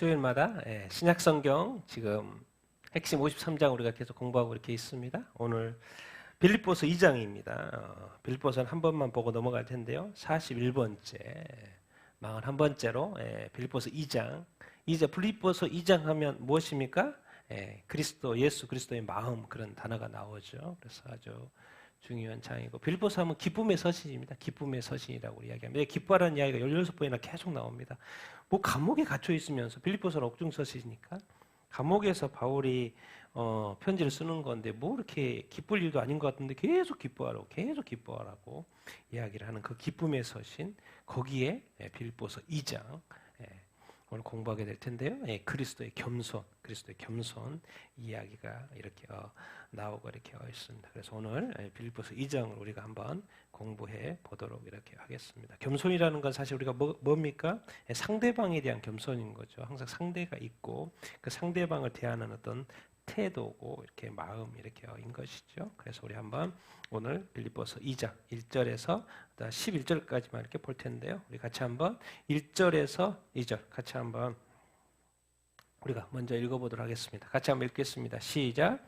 수요일마다 신약성경 지금 핵심 53장 우리가 계속 공부하고 이렇게 있습니다. 오늘 빌립보서 2장입니다. 빌립보서는 한 번만 보고 넘어갈 텐데요. 41번째, 41번째로 빌립보서 2장. 이제 빌립보서 2장 하면 무엇입니까? 그리스도, 예수 그리스도의 마음 그런 단어가 나오죠. 그래서 아주 중요한 장이고 빌립보서 하면 기쁨의 서신입니다. 기쁨의 서신이라고 이야기합니다. 기뻐하라는 이야기가 16번이나 계속 나옵니다. 뭐 감옥에 갇혀 있으면서 빌립보서는 옥중 서신이니까 감옥에서 바울이 편지를 쓰는 건데 뭐 이렇게 기쁠 일도 아닌 것 같은데 계속 기뻐하라고 이야기를 하는 그 기쁨의 서신 거기에 빌립보서 2장 오늘 공부하게 될 텐데요. 그리스도의 겸손 이야기가 이렇게 나오고 이렇게 있습니다. 그래서 오늘 빌립보서 2장을 우리가 한번 공부해 보도록 이렇게 하겠습니다. 겸손이라는 건 사실 우리가 뭡니까? 상대방에 대한 겸손인 거죠. 항상 상대가 있고 그 상대방을 대하는 어떤 태도고 이렇게 마음 이렇게인 것이죠. 그래서 우리 한번 오늘 빌립보서 2장 1절에서 11절까지만 이렇게 볼 텐데요. 우리 같이 한번 1절에서 2절 같이 한번 우리가 먼저 읽어보도록 하겠습니다. 같이 한번 읽겠습니다. 시작.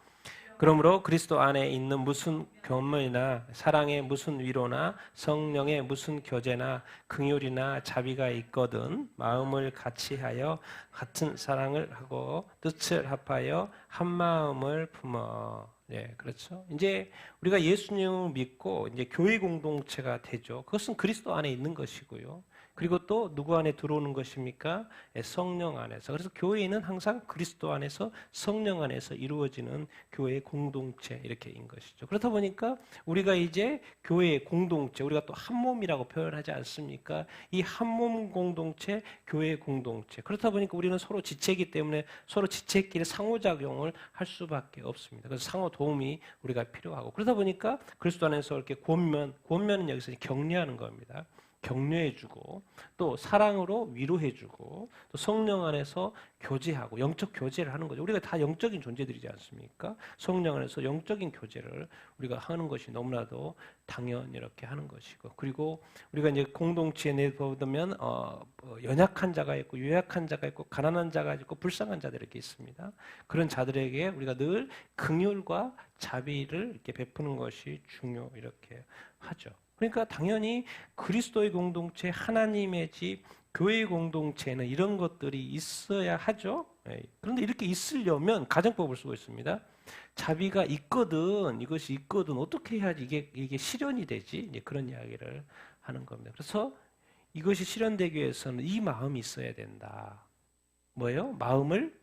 그러므로 그리스도 안에 있는 무슨 교만이나 사랑의 무슨 위로나 성령의 무슨 교제나 긍휼이나 자비가 있거든 마음을 같이하여 같은 사랑을 하고 뜻을 합하여 한 마음을 품어. 네, 그렇죠. 이제 우리가 예수님을 믿고 이제 교회 공동체가 되죠. 그것은 그리스도 안에 있는 것이고요. 그리고 또 누구 안에 들어오는 것입니까? 성령 안에서. 그래서 교회는 항상 그리스도 안에서 성령 안에서 이루어지는 교회의 공동체 이렇게인 것이죠. 그렇다 보니까 우리가 이제 교회의 공동체, 우리가 또 한 몸이라고 표현하지 않습니까? 이 한 몸 공동체, 교회의 공동체. 그렇다 보니까 우리는 서로 지체이기 때문에 서로 지체끼리 상호작용을 할 수밖에 없습니다. 그래서 상호 도움이 우리가 필요하고 그러다 보니까 그리스도 안에서 이렇게 권면은 여기서 격려하는 겁니다. 격려해주고 또 사랑으로 위로해주고 또 성령 안에서 교제하고 영적 교제를 하는 거죠. 우리가 다 영적인 존재들이지 않습니까? 성령 안에서 영적인 교제를 우리가 하는 것이 너무나도 당연히 이렇게 하는 것이고 그리고 우리가 이제 공동체에 내보면 연약한 자가 있고 요약한 자가 있고 가난한 자가 있고 불쌍한 자들이 이렇게 있습니다. 그런 자들에게 우리가 늘 긍휼과 자비를 이렇게 베푸는 것이 중요 이렇게 하죠. 그러니까 당연히 그리스도의 공동체, 하나님의 집, 교회의 공동체는 이런 것들이 있어야 하죠. 그런데 이렇게 있으려면 가정법을 쓰고 있습니다. 자비가 있거든, 이것이 있거든, 어떻게 해야지 이게 실현이 되지? 이제 그런 이야기를 하는 겁니다. 그래서 이것이 실현되기 위해서는 이 마음이 있어야 된다. 뭐예요? 마음을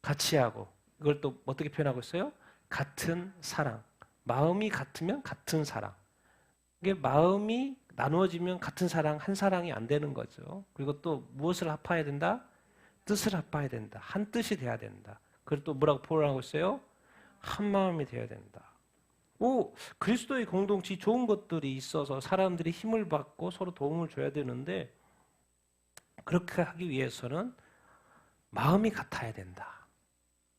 같이 하고, 이걸 또 어떻게 표현하고 있어요? 같은 사랑. 마음이 같으면 같은 사랑. 이게 마음이 나누어지면 같은 사랑, 한 사랑이 안 되는 거죠. 그리고 또 무엇을 합해야 된다? 뜻을 합해야 된다. 한 뜻이 돼야 된다. 그리고 또 뭐라고 표현하고 있어요? 한 마음이 돼야 된다. 그리스도의 공동체 좋은 것들이 있어서 사람들이 힘을 받고 서로 도움을 줘야 되는데 그렇게 하기 위해서는 마음이 같아야 된다.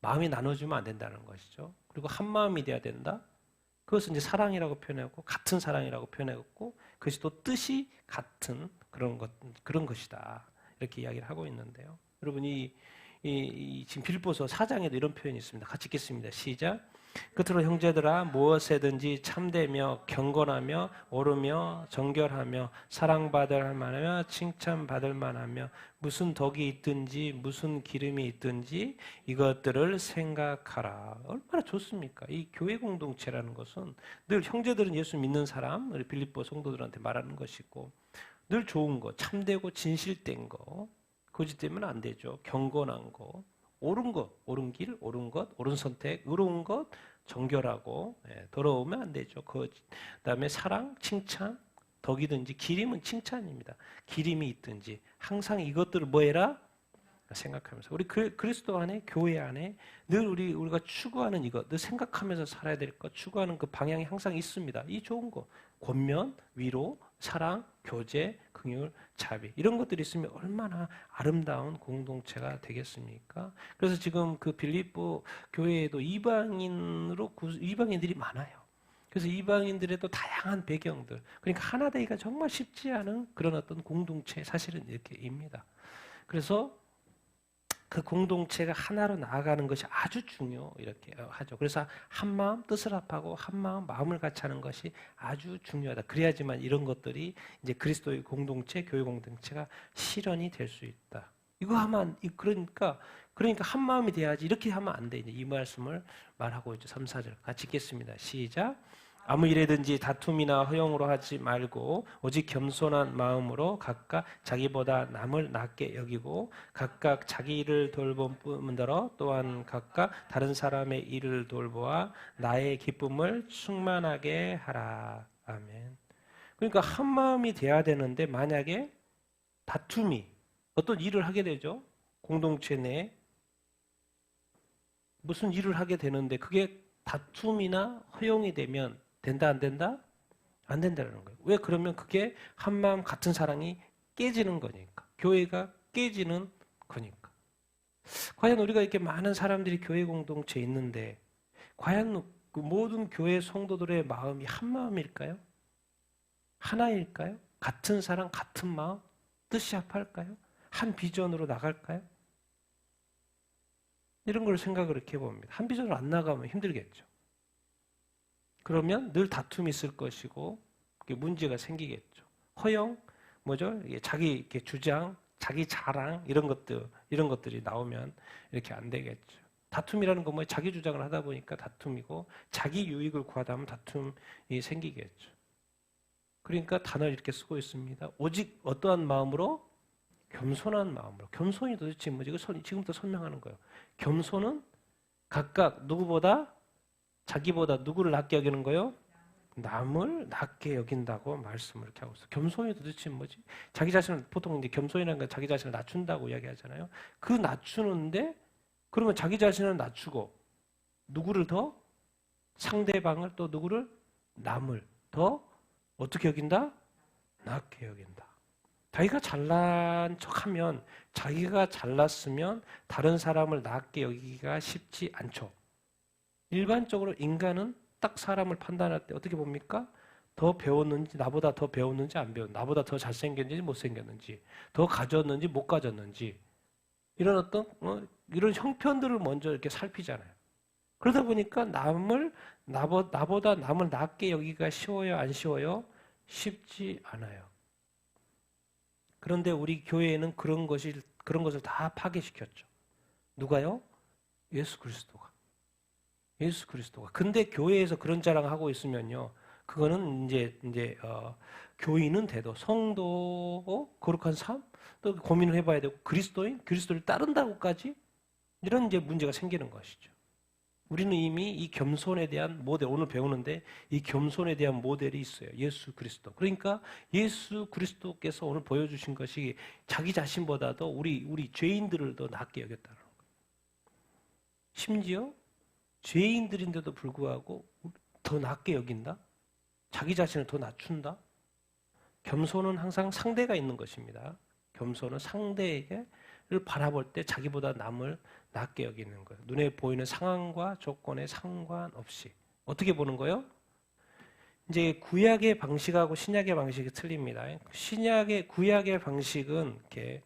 마음이 나눠지면 안 된다는 것이죠. 그리고 한 마음이 돼야 된다. 그것은 이제 사랑이라고 표현하고 같은 사랑이라고 표현했고 그것이 또 뜻이 같은 그런 것이다 이렇게 이야기를 하고 있는데요. 여러분 지금 빌립보서 4장에도 이런 표현이 있습니다. 같이 읽겠습니다. 시작. 끝으로 형제들아 무엇에든지 참되며 경건하며 옳으며 정결하며 사랑받을 만하며 칭찬받을 만하며 무슨 덕이 있든지 무슨 기름이 있든지 이것들을 생각하라. 얼마나 좋습니까? 이 교회 공동체라는 것은 늘 형제들은 예수 믿는 사람, 우리 빌립보 성도들한테 말하는 것이고 늘 좋은 거, 참되고 진실된 거, 거짓되면 안 되죠. 경건한 거. 옳은 것, 옳은 길, 옳은 것, 옳은 선택, 의로운 것, 정결하고 더러우면 안 되죠. 그다음에 사랑, 칭찬, 덕이든지 기림은 칭찬입니다. 기림이 있든지 항상 이것들을 뭐 해라? 생각하면서 우리 그리스도 안에 교회 안에 늘 우리가 추구하는 이것, 늘 생각하면서 살아야 될 것, 추구하는 그 방향이 항상 있습니다. 이 좋은 거, 권면, 위로, 사랑, 교제, 긍휼, 자비 이런 것들이 있으면 얼마나 아름다운 공동체가 되겠습니까? 그래서 지금 그 빌립보 교회에도 이방인들이 많아요. 그래서 이방인들의 또 다양한 배경들, 그러니까 하나 되기가 정말 쉽지 않은 그런 어떤 공동체 사실은 이렇게입니다. 그래서 그 공동체가 하나로 나아가는 것이 아주 중요 이렇게 하죠. 그래서 한 마음 뜻을 합하고 한 마음 마음을 같이 하는 것이 아주 중요하다. 그래야지만 이런 것들이 이제 그리스도의 공동체, 교회 공동체가 실현이 될 수 있다. 이거 하면 그러니까 한 마음이 돼야지 이렇게 하면 안 돼. 이제 이 말씀을 말하고 있죠. 3, 4절 같이 읽겠습니다. 시작. 아무 일에든지 다툼이나 허용으로 하지 말고 오직 겸손한 마음으로 각각 자기보다 남을 낮게 여기고 각각 자기 일을 돌볼 뿐더러 또한 각각 다른 사람의 일을 돌보아 나의 기쁨을 충만하게 하라. 아멘. 그러니까 한 마음이 돼야 되는데 만약에 다툼이 어떤 일을 하게 되죠. 공동체 내에 무슨 일을 하게 되는데 그게 다툼이나 허용이 되면 된다 안 된다? 안 된다는 거예요. 왜 그러면 그게 한마음 같은 사랑이 깨지는 거니까. 교회가 깨지는 거니까. 과연 우리가 이렇게 많은 사람들이 교회 공동체에 있는데 과연 그 모든 교회 성도들의 마음이 한 마음일까요? 하나일까요? 같은 사랑, 같은 마음, 뜻이 합할까요? 한 비전으로 나갈까요? 이런 걸 생각을 이렇게 해봅니다. 한 비전으로 안 나가면 힘들겠죠. 그러면 늘 다툼이 있을 것이고 문제가 생기겠죠. 허영, 뭐죠? 자기 이렇게 주장, 자기 자랑 이런 것들이 나오면 이렇게 안 되겠죠. 다툼이라는 건 뭐예요? 자기 주장을 하다 보니까 다툼이고 자기 유익을 구하다 보면 다툼이 생기겠죠. 그러니까 단어를 이렇게 쓰고 있습니다. 오직 어떠한 마음으로? 겸손한 마음으로. 겸손이 도대체 뭐지? 지금부터 설명하는 거예요. 겸손은 각각 누구보다 자기보다 누구를 낮게 여기는 거요? 남을 낮게 여긴다고 말씀을 이렇게 하고 있어요. 겸손이 도대체 뭐지? 자기 자신을 보통 이제 겸손이라는 건 자기 자신을 낮춘다고 이야기하잖아요. 그 낮추는데 그러면 자기 자신을 낮추고 누구를 더? 상대방을 또 누구를? 남을 더 어떻게 여긴다? 낮게 여긴다. 자기가 잘난 척하면 자기가 잘났으면 다른 사람을 낮게 여기기가 쉽지 않죠. 일반적으로 인간은 딱 사람을 판단할 때 어떻게 봅니까? 더 배웠는지, 나보다 더 배웠는지 안 배웠는지, 나보다 더 잘생겼는지 못생겼는지, 더 가졌는지 못 가졌는지 이런 이런 형편들을 먼저 이렇게 살피잖아요. 그러다 보니까 나보다 남을 낮게 여기기가 쉬워요, 안 쉬워요? 쉽지 않아요. 그런데 우리 교회에는 그런 것을 다 파괴시켰죠. 누가요? 예수 그리스도가. 근데 교회에서 그런 자랑을 하고 있으면요. 그거는 이제 교인은 돼도 성도 거룩한 삶 또 고민을 해봐야 되고 그리스도를 따른다고까지 이런 이제 문제가 생기는 것이죠. 우리는 이미 이 겸손에 대한 모델 오늘 배우는데 이 겸손에 대한 모델이 있어요. 예수 그리스도. 그러니까 예수 그리스도께서 오늘 보여주신 것이 자기 자신보다도 우리 죄인들을 더 낮게 여겼다는 거예요. 심지어 죄인들인데도 불구하고 더 낮게 여긴다? 자기 자신을 더 낮춘다? 겸손은 항상 상대가 있는 것입니다. 겸손은 상대를 바라볼 때 자기보다 남을 낮게 여기는 거예요. 눈에 보이는 상황과 조건에 상관없이. 어떻게 보는 거예요? 이제 구약의 방식하고 신약의 방식이 틀립니다. 구약의 방식은 이렇게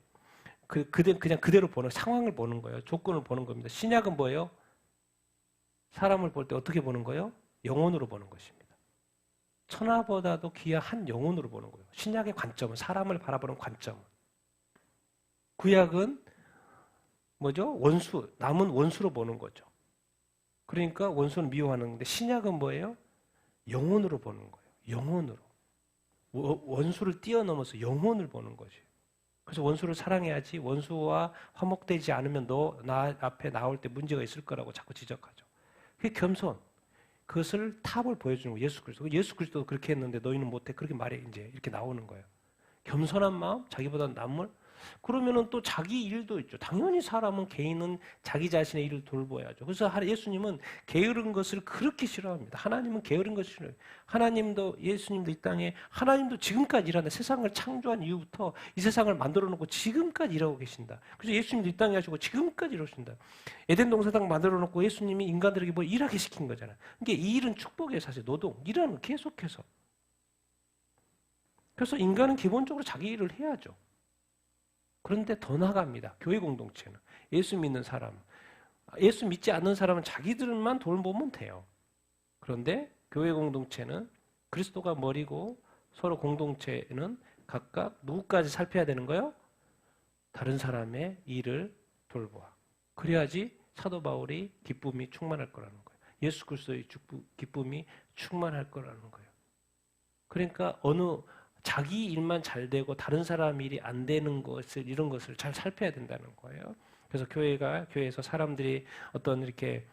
그냥 그대로 보는 상황을 보는 거예요. 조건을 보는 겁니다. 신약은 뭐예요? 사람을 볼 때 어떻게 보는 거예요? 영혼으로 보는 것입니다. 천하보다도 귀한 영혼으로 보는 거예요. 신약의 관점은 사람을 바라보는 관점은. 구약은 뭐죠? 남은 원수로 보는 거죠. 그러니까 원수는 미워하는데 신약은 뭐예요? 영혼으로 보는 거예요. 영혼으로. 원수를 뛰어넘어서 영혼을 보는 것이에요. 그래서 원수를 사랑해야지 원수와 화목되지 않으면 너 나 앞에 나올 때 문제가 있을 거라고 자꾸 지적하죠. 그게 겸손. 그것을 탑을 보여주는 거예요. 예수 그리스도. 예수 그리스도도 그렇게 했는데 너희는 못해. 그렇게 말해 이제 이렇게 나오는 거예요. 겸손한 마음, 자기보다 남을. 그러면은 또 자기 일도 있죠. 당연히 사람은 개인은 자기 자신의 일을 돌봐야죠. 그래서 예수님은 게으른 것을 그렇게 싫어합니다. 하나님은 게으른 것을 싫어해요. 예수님도 이 땅에 하나님도 지금까지 일하는데 세상을 창조한 이후부터 이 세상을 만들어 놓고 지금까지 일하고 계신다. 그래서 예수님도 이 땅에 하시고 지금까지 이러신다. 에덴 동산당 만들어 놓고 예수님이 인간들에게 뭐 일하게 시킨 거잖아요. 그러니까 이 일은 축복이에요. 사실 노동. 일하는 계속해서. 그래서 인간은 기본적으로 자기 일을 해야죠. 그런데 더 나아갑니다. 교회 공동체는. 예수 믿는 사람. 예수 믿지 않는 사람은 자기들만 돌보면 돼요. 그런데 교회 공동체는 그리스도가 머리고 서로 공동체는 각각 누구까지 살펴야 되는 거예요? 다른 사람의 일을 돌보아. 그래야지 사도 바울이 기쁨이 충만할 거라는 거예요. 예수 그리스도의 기쁨이 충만할 거라는 거예요. 그러니까 자기 일만 잘 되고 다른 사람 일이 안 되는 것을 이런 것을 잘 살펴야 된다는 거예요. 그래서 교회에서 사람들이 어떤 이렇게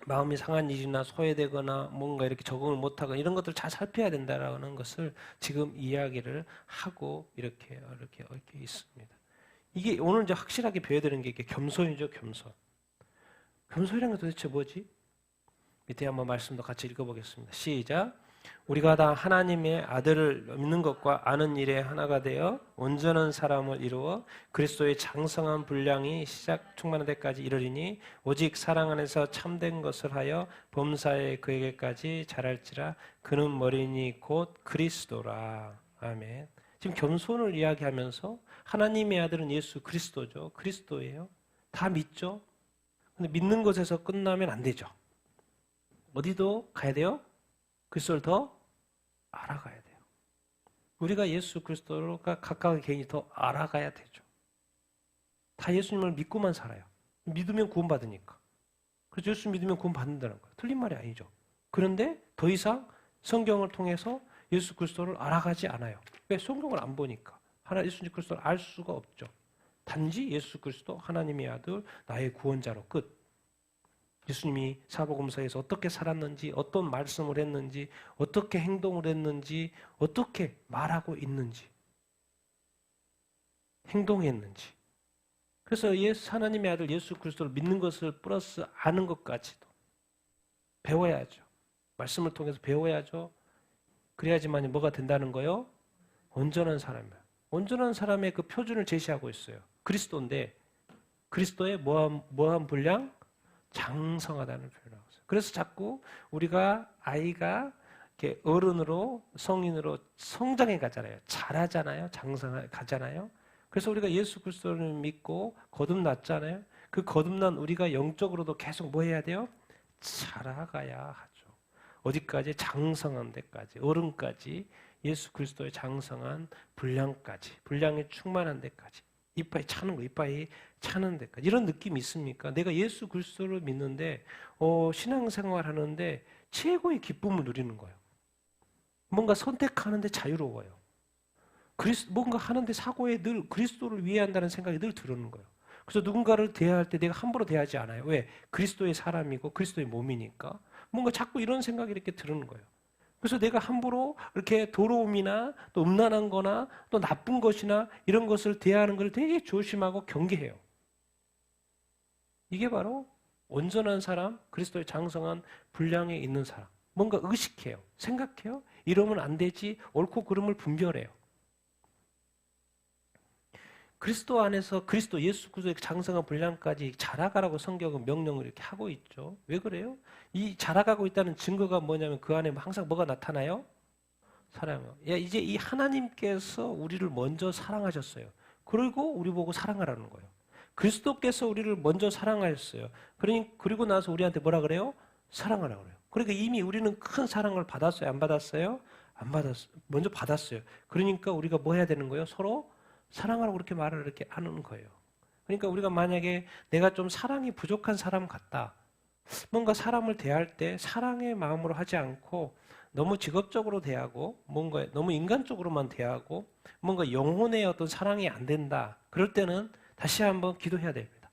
마음이 상한 일이나 소외되거나 뭔가 이렇게 적응을 못하거나 이런 것들을 잘 살펴야 된다라는 것을 지금 이야기를 하고 이렇게 있습니다. 이게 오늘 이제 확실하게 배워야 되는 게 이게 겸손이죠, 겸손. 겸손이라는 게 도대체 뭐지? 밑에 한번 말씀도 같이 읽어보겠습니다. 시작. 우리가 다 하나님의 아들을 믿는 것과 아는 일에 하나가 되어 온전한 사람을 이루어 그리스도의 장성한 분량이 시작 충만한 데까지 이르리니 오직 사랑 안에서 참된 것을 하여 범사에 그에게까지 자랄지라. 그는 머리니 곧 그리스도라. 아멘. 지금 겸손을 이야기하면서 하나님의 아들은 예수 그리스도죠. 그리스도예요. 다 믿죠. 근데 믿는 것에서 끝나면 안 되죠. 어디도 가야 돼요? 그리스도를 더 알아가야 돼요. 우리가 예수 그리스도가 각각의 개인이 더 알아가야 되죠. 다 예수님을 믿고만 살아요. 믿으면 구원받으니까. 그래서 예수 믿으면 구원받는다는 거예요. 틀린 말이 아니죠. 그런데 더 이상 성경을 통해서 예수 그리스도를 알아가지 않아요. 왜? 성경을 안 보니까. 예수 그리스도를 알 수가 없죠. 단지 예수 그리스도 하나님의 아들 나의 구원자로 끝. 예수님이 사복음서에서 어떻게 살았는지, 어떤 말씀을 했는지, 어떻게 행동을 했는지, 어떻게 말하고 있는지, 행동했는지. 그래서 하나님의 아들 예수 그리스도를 믿는 것을 플러스 아는 것까지도 배워야죠. 말씀을 통해서 배워야죠. 그래야지만 뭐가 된다는 거요? 온전한 사람이에요. 온전한 사람의 그 표준을 제시하고 있어요. 그리스도인데 그리스도의 뭐한 분량? 장성하다는 표현을 하고 있어요. 그래서 자꾸 우리가 아이가 이렇게 어른으로 성인으로 성장해 가잖아요. 자라잖아요. 장성해 가잖아요. 그래서 우리가 예수 그리스도를 믿고 거듭났잖아요. 그 거듭난 우리가 영적으로도 계속 뭐 해야 돼요? 자라가야 하죠. 어디까지? 장성한 데까지, 어른까지, 예수 그리스도의 장성한 분량까지, 분량이 충만한 데까지. 이빨이 차는 거, 이빨이 차는 데까지. 이런 느낌이 있습니까? 내가 예수 그리스도를 믿는데 신앙생활 하는데 최고의 기쁨을 누리는 거예요. 뭔가 선택하는데 자유로워요. 뭔가 하는데 사고에 늘 그리스도를 위해 한다는 생각이 늘 들는 거예요. 그래서 누군가를 대할 때 내가 함부로 대하지 않아요. 왜? 그리스도의 사람이고 그리스도의 몸이니까. 뭔가 자꾸 이런 생각이 이렇게 드는 거예요. 그래서 내가 함부로 이렇게 더러움이나 또 음란한 거나 또 나쁜 것이나 이런 것을 대하는 걸 되게 조심하고 경계해요. 이게 바로 온전한 사람, 그리스도의 장성한 분량에 있는 사람. 뭔가 의식해요. 생각해요. 이러면 안 되지. 옳고 그름을 분별해요. 그리스도 안에서 그리스도 예수 그리스도의 장성한 분량까지 자라가라고 성경은 명령을 이렇게 하고 있죠. 왜 그래요? 이 자라가고 있다는 증거가 뭐냐면 그 안에 항상 뭐가 나타나요? 사랑이요. 이제 이 하나님께서 우리를 먼저 사랑하셨어요. 그리고 우리 보고 사랑하라는 거예요. 그리스도께서 우리를 먼저 사랑하셨어요. 그리고 나서 우리한테 뭐라 그래요? 사랑하라고 그래요. 그러니까 이미 우리는 큰 사랑을 받았어요? 안 받았어요? 안 받았어요. 먼저 받았어요. 그러니까 우리가 뭐 해야 되는 거예요? 서로 사랑하라고 그렇게 말을 이렇게 하는 거예요. 그러니까 우리가 만약에 내가 좀 사랑이 부족한 사람 같다. 뭔가 사람을 대할 때 사랑의 마음으로 하지 않고 너무 직업적으로 대하고 뭔가 너무 인간적으로만 대하고 뭔가 영혼의 어떤 사랑이 안 된다. 그럴 때는 다시 한번 기도해야 됩니다.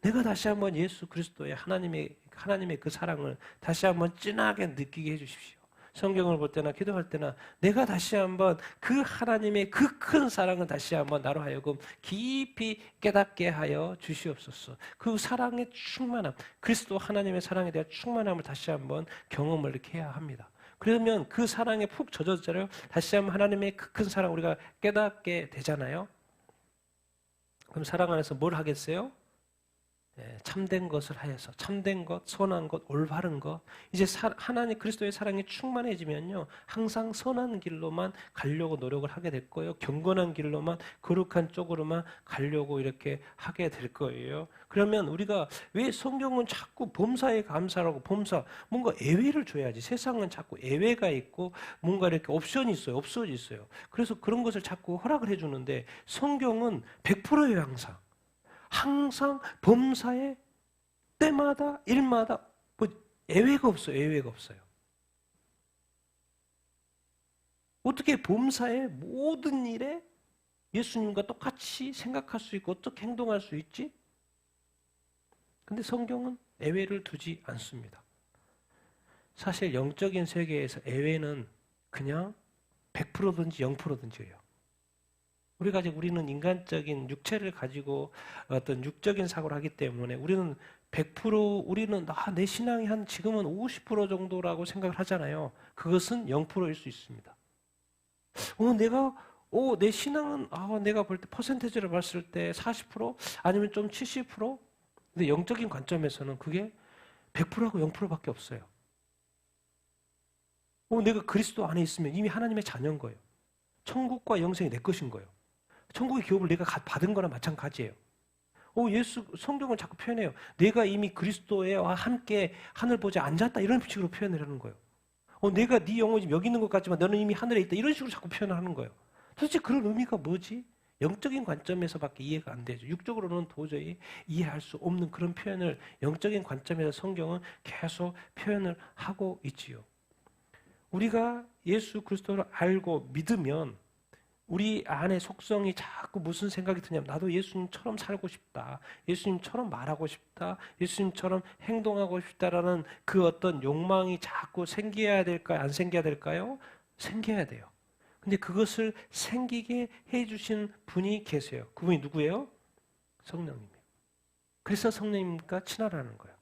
내가 다시 한번 예수 그리스도의 하나님의 그 사랑을 다시 한번 진하게 느끼게 해주십시오. 성경을 볼 때나 기도할 때나 내가 다시 한번 그 하나님의 그 큰 사랑을 다시 한번 나로 하여금 깊이 깨닫게 하여 주시옵소서. 그 사랑의 충만함, 그리스도 하나님의 사랑에 대한 충만함을 다시 한번 경험을 이렇게 해야 합니다. 그러면 그 사랑에 푹 젖어잖아요. 다시 한번 하나님의 그 큰 사랑 우리가 깨닫게 되잖아요. 그럼 사랑 안에서 뭘 하겠어요? 참된 것을 하여서 참된 것, 선한 것, 올바른 것 이제 하나님 그리스도의 사랑에 충만해지면요 항상 선한 길로만 가려고 노력을 하게 될 거예요. 경건한 길로만 거룩한 쪽으로만 가려고 이렇게 하게 될 거예요. 그러면 우리가 왜 성경은 자꾸 범사에 감사라고 범사 뭔가 예외를 줘야지. 세상은 자꾸 예외가 있고 뭔가 이렇게 옵션이 있어요. 없어져 있어요. 그래서 그런 것을 자꾸 허락을 해주는데 성경은 100%예요 항상. 항상 범사에 때마다 일마다 뭐 예외가 없어요. 예외가 없어요. 어떻게 범사의 모든 일에 예수님과 똑같이 생각할 수 있고 어떻게 행동할 수 있지? 근데 성경은 예외를 두지 않습니다. 사실 영적인 세계에서 예외는 그냥 100%든지 0%든지예요. 우리는 인간적인 육체를 가지고 어떤 육적인 사고를 하기 때문에 우리는 100% 우리는 내 신앙이 한 지금은 50% 정도라고 생각을 하잖아요. 그것은 0%일 수 있습니다. 내 신앙은 내가 볼 때 퍼센테이지를 봤을 때 40% 아니면 좀 70%? 근데 영적인 관점에서는 그게 100%하고 0%밖에 없어요. 내가 그리스도 안에 있으면 이미 하나님의 자녀인 거예요. 천국과 영생이 내 것인 거예요. 천국의 기업을 내가 받은 거나 마찬가지예요. 성경은 자꾸 표현해요. 내가 이미 그리스도와 함께 하늘 보좌에 앉았다 이런 식으로 표현을 하는 거예요. 내가 네 영혼이 지금 여기 있는 것 같지만 너는 이미 하늘에 있다 이런 식으로 자꾸 표현을 하는 거예요. 도대체 그런 의미가 뭐지? 영적인 관점에서밖에 이해가 안 되죠. 육적으로는 도저히 이해할 수 없는 그런 표현을 영적인 관점에서 성경은 계속 표현을 하고 있지요. 우리가 예수 그리스도를 알고 믿으면 우리 안에 속성이 자꾸 무슨 생각이 드냐면 나도 예수님처럼 살고 싶다. 예수님처럼 말하고 싶다. 예수님처럼 행동하고 싶다라는 그 어떤 욕망이 자꾸 생겨야 될까요? 안 생겨야 될까요? 생겨야 돼요. 근데 그것을 생기게 해주신 분이 계세요. 그분이 누구예요? 성령님이에요. 그래서 성령님과 친하라는 거예요.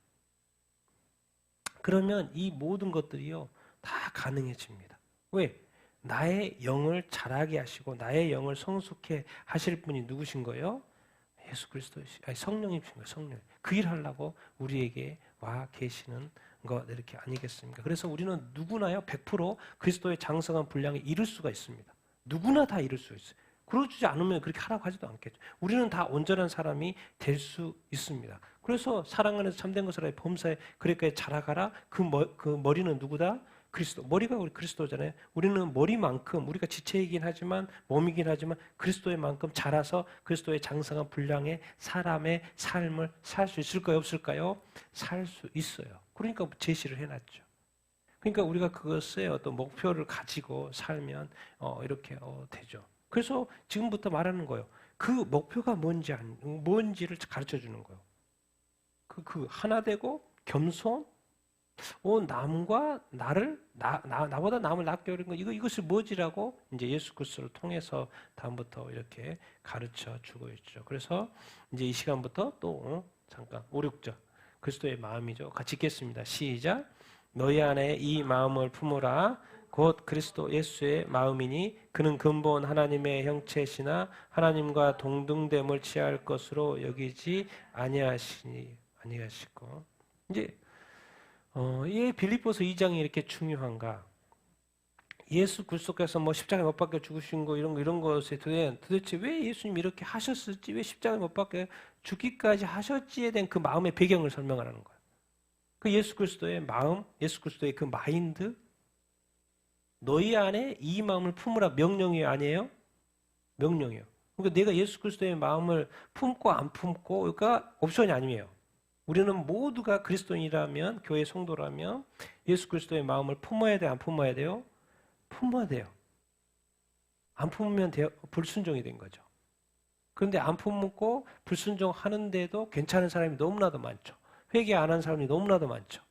그러면 이 모든 것들이요 다 가능해집니다. 왜? 나의 영을 자라게 하시고 나의 영을 성숙해 하실 분이 누구신 거예요? 예수 그리스도이신 성령이신 거예요. 성령. 그 일 하려고 우리에게 와 계시는 것 이렇게 아니겠습니까? 그래서 우리는 누구나요 100% 그리스도의 장성한 분량에 이룰 수가 있습니다. 누구나 다 이룰 수 있어요. 그러지 않으면 그렇게 하라고 하지도 않겠죠. 우리는 다 온전한 사람이 될 수 있습니다. 그래서 사랑 안에서 참된 것을 하여 범사에 그렇게 자라가라. 그 머리는 누구다? 그리스도. 머리가 우리 그리스도잖아요. 우리는 머리만큼 우리가 지체이긴 하지만 몸이긴 하지만 그리스도의 만큼 자라서 그리스도의 장성한 분량의 사람의 삶을 살 수 있을까요? 없을까요? 살 수 있어요. 그러니까 제시를 해놨죠. 그러니까 우리가 그것의 어떤 목표를 가지고 살면 이렇게 되죠. 그래서 지금부터 말하는 거예요. 그 목표가 뭔지를 가르쳐 주는 거예요. 그 하나 되고 겸손, 남과 나보다 남을 낫게 하는 거 이것이 뭐지라고 이제 예수 그리스도를 통해서 다음부터 이렇게 가르쳐 주고 있죠. 그래서 이제 이 시간부터 또 잠깐 5, 6절 그리스도의 마음이죠. 같이 읽겠습니다. 시작. 너희 안에 이 마음을 품으라. 곧 그리스도 예수의 마음이니 그는 근본 하나님의 형체시나 하나님과 동등됨을 취할 것으로 여기지 아니하시고 이제 이 빌립보서 2장이 이렇게 중요한가? 예수 그리스도께서 십자가에 못 박혀 죽으신 거 이런 것에 도대체 왜 예수님 이렇게 하셨을지, 왜 십자가에 못 박혀 죽기까지 하셨지에 대한 그 마음의 배경을 설명하라는 거예요. 그 예수 그리스도의 마음, 예수 그리스도의 그 마인드, 너희 안에 이 마음을 품으라 명령이 아니에요? 명령이에요. 그러니까 내가 예수 그리스도의 마음을 품고 안 품고, 그러니까 옵션이 아니에요. 우리는 모두가 그리스도인이라면, 교회 성도라면 예수 그리스도의 마음을 품어야 돼요? 안 품어야 돼요? 품어야 돼요. 안 품으면 불순종이 된 거죠. 그런데 안 품고 불순종하는데도 괜찮은 사람이 너무나도 많죠. 회개 안 한 사람이 너무나도 많죠.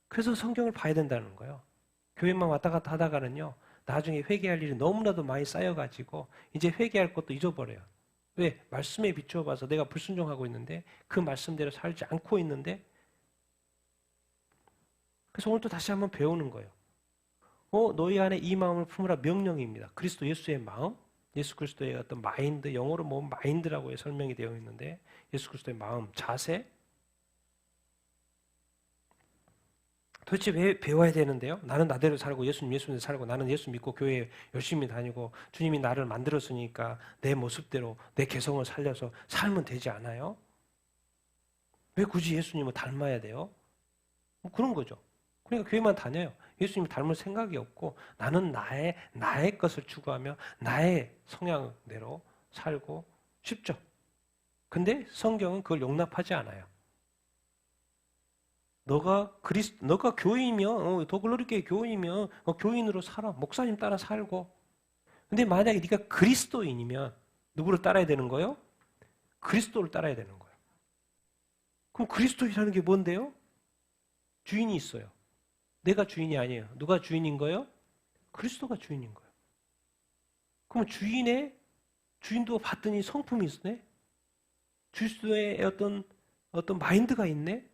그래서 성경을 봐야 된다는 거예요. 교회만 왔다 갔다 하다가는요, 나중에 회개할 일이 너무나도 많이 쌓여가지고 이제 회개할 것도 잊어버려요. 왜? 말씀에 비추어 봐서 내가 불순종하고 있는데 그 말씀대로 살지 않고 있는데, 그래서 오늘 또 다시 한번 배우는 거예요. 너희 안에 이 마음을 품으라 명령입니다. 그리스도 예수의 마음, 예수 그리스도의 어떤 마인드, 영어로 뭐 마인드라고 설명이 되어 있는데 예수 그리스도의 마음, 자세. 도대체 왜 배워야 되는데요? 나는 나대로 살고 예수님 살고 나는 예수 믿고 교회 열심히 다니고 주님이 나를 만들었으니까 내 모습대로 내 개성을 살려서 살면 되지 않아요? 왜 굳이 예수님을 닮아야 돼요? 뭐 그런 거죠. 그러니까 교회만 다녀요. 예수님 닮을 생각이 없고 나는 나의 것을 추구하며 나의 성향대로 살고 싶죠. 근데 성경은 그걸 용납하지 않아요. 너가 교인이면 더 글로리교회 교인이면 교인으로 살아. 목사님 따라 살고. 근데 만약에 네가 그리스도인이면 누구를 따라야 되는 거예요? 그리스도를 따라야 되는 거예요. 그럼 그리스도인이라는 게 뭔데요? 주인이 있어요. 내가 주인이 아니에요. 누가 주인인 거예요? 그리스도가 주인인 거예요. 그럼 주인도 봤더니 성품이 있네? 그리스도의 어떤 마인드가 있네?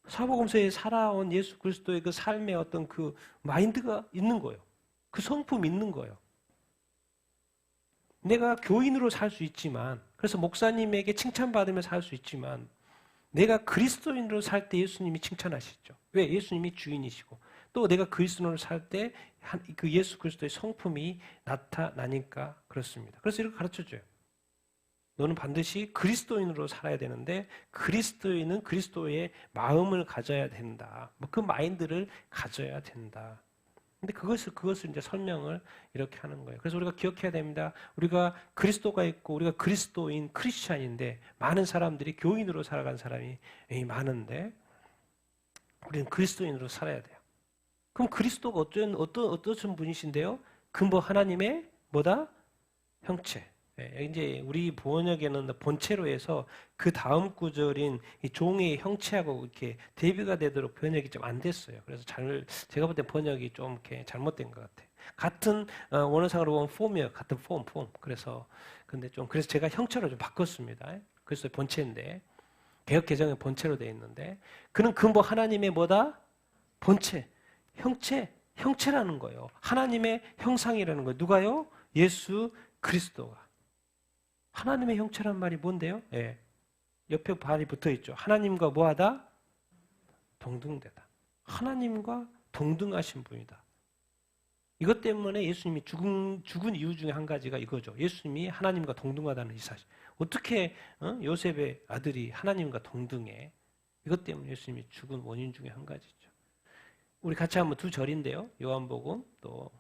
사복음서에 살아온 예수 그리스도의 그 삶의 어떤 그 마인드가 있는 거예요. 그 성품이 있는 거예요. 내가 교인으로 살 수 있지만, 그래서 목사님에게 칭찬받으며 살 수 있지만, 내가 그리스도인으로 살 때 예수님이 칭찬하시죠. 왜? 예수님이 주인이시고, 또 내가 그리스도인으로 살 때 그 예수 그리스도의 성품이 나타나니까 그렇습니다. 그래서 이렇게 가르쳐줘요. 너는 반드시 그리스도인으로 살아야 되는데 그리스도인은 그리스도의 마음을 가져야 된다. 그 마인드를 가져야 된다. 근데 그것을 이제 설명을 이렇게 하는 거예요. 그래서 우리가 기억해야 됩니다. 우리가 그리스도가 있고 우리가 그리스도인 크리스찬인데 많은 사람들이 교인으로 살아간 사람이 많은데 우리는 그리스도인으로 살아야 돼요. 그럼 그리스도가 어떤 분이신데요? 근본 하나님의 뭐다? 형체. 이제 우리 번역에는 본체로 해서 그 다음 구절인 이 종의 형체하고 이렇게 대비가 되도록 번역이 좀 안 됐어요. 그래서 제가 볼 때 번역이 좀 이렇게 잘못된 것 같아요. 같은 원어상으로 보면 폼이에요. 같은 폼. 그래서 제가 형체로 좀 바꿨습니다. 그래서 본체인데 개역 개정에 본체로 되어 있는데 그는 근본 하나님의 뭐다? 본체, 형체라는 거예요. 하나님의 형상이라는 거예요. 누가요? 예수 그리스도가. 하나님의 형체란 말이 뭔데요? 예. 옆에 발이 붙어 있죠. 하나님과 뭐하다? 동등되다. 하나님과 동등하신 분이다. 이것 때문에 예수님이 죽은 이유 중에 한 가지가 이거죠. 예수님이 하나님과 동등하다는 이 사실. 어떻게 요셉의 아들이 하나님과 동등해? 이것 때문에 예수님이 죽은 원인 중에 한 가지죠. 우리 같이 한번 두 절인데요. 요한복음 또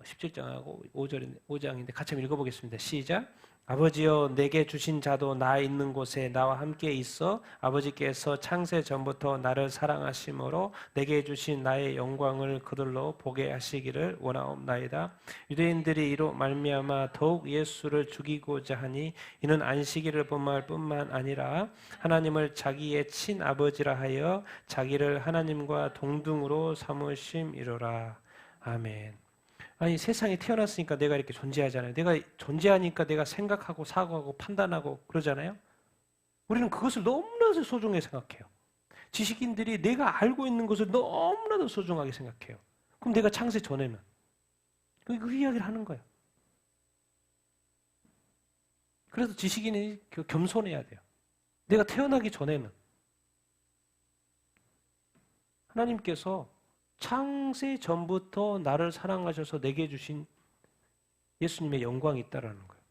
17장하고 5장인데 같이 한번 읽어보겠습니다. 시작. 아버지여 내게 주신 자도 나 있는 곳에 나와 함께 있어 아버지께서 창세 전부터 나를 사랑하심으로 내게 주신 나의 영광을 그들로 보게 하시기를 원하옵나이다. 유대인들이 이로 말미암아 더욱 예수를 죽이고자 하니 이는 안식일을 범할 뿐만 아니라 하나님을 자기의 친아버지라 하여 자기를 하나님과 동등으로 삼으심이로라. 아멘. 아니 세상에 태어났으니까 내가 이렇게 존재하잖아요. 내가 존재하니까 내가 생각하고 사고하고 판단하고 그러잖아요. 우리는 그것을 너무나도 소중하게 생각해요. 지식인들이 내가 알고 있는 것을 너무나도 소중하게 생각해요. 그럼 내가 창세 전에는 그 이야기를 하는 거예요. 그래서 지식인이 겸손해야 돼요. 내가 태어나기 전에는 하나님께서 창세 전부터 나를 사랑하셔서 내게 주신 예수님의 영광이 있다라는 거예요.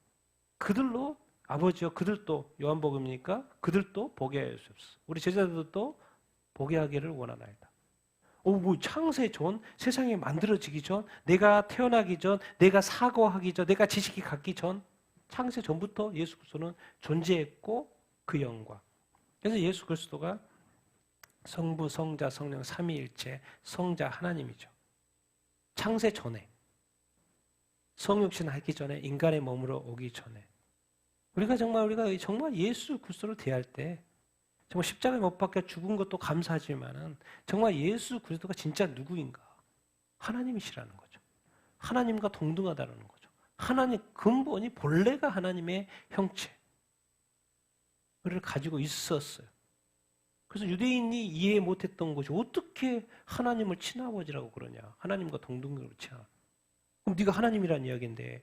그들로 아버지여 그들도 요한복음이니까 그들도 보게 하옵소서. 우리 제자들도 보게 하기를 원하나이다. 뭐 창세 전 세상이 만들어지기 전 내가 태어나기 전 내가 사고하기 전 내가 지식이 갖기 전 창세 전부터 예수 그리스도는 존재했고 그 영광. 그래서 예수 그리스도가 성부, 성자, 성령 삼위일체 성자 하나님이죠. 창세 전에 성육신 하기 전에 인간의 몸으로 오기 전에 우리가 정말 예수 그리스도를 대할 때 정말 십자가에 못 박혀 죽은 것도 감사하지만은 정말 예수 그리스도가 진짜 누구인가? 하나님이시라는 거죠. 하나님과 동등하다는 거죠. 하나님 근본이 본래가 하나님의 형체를 가지고 있었어요. 그래서 유대인이 이해 못했던 것이 어떻게 하나님을 친아버지라고 그러냐. 하나님과 동등으로 치하. 그럼 네가 하나님이란 이야기인데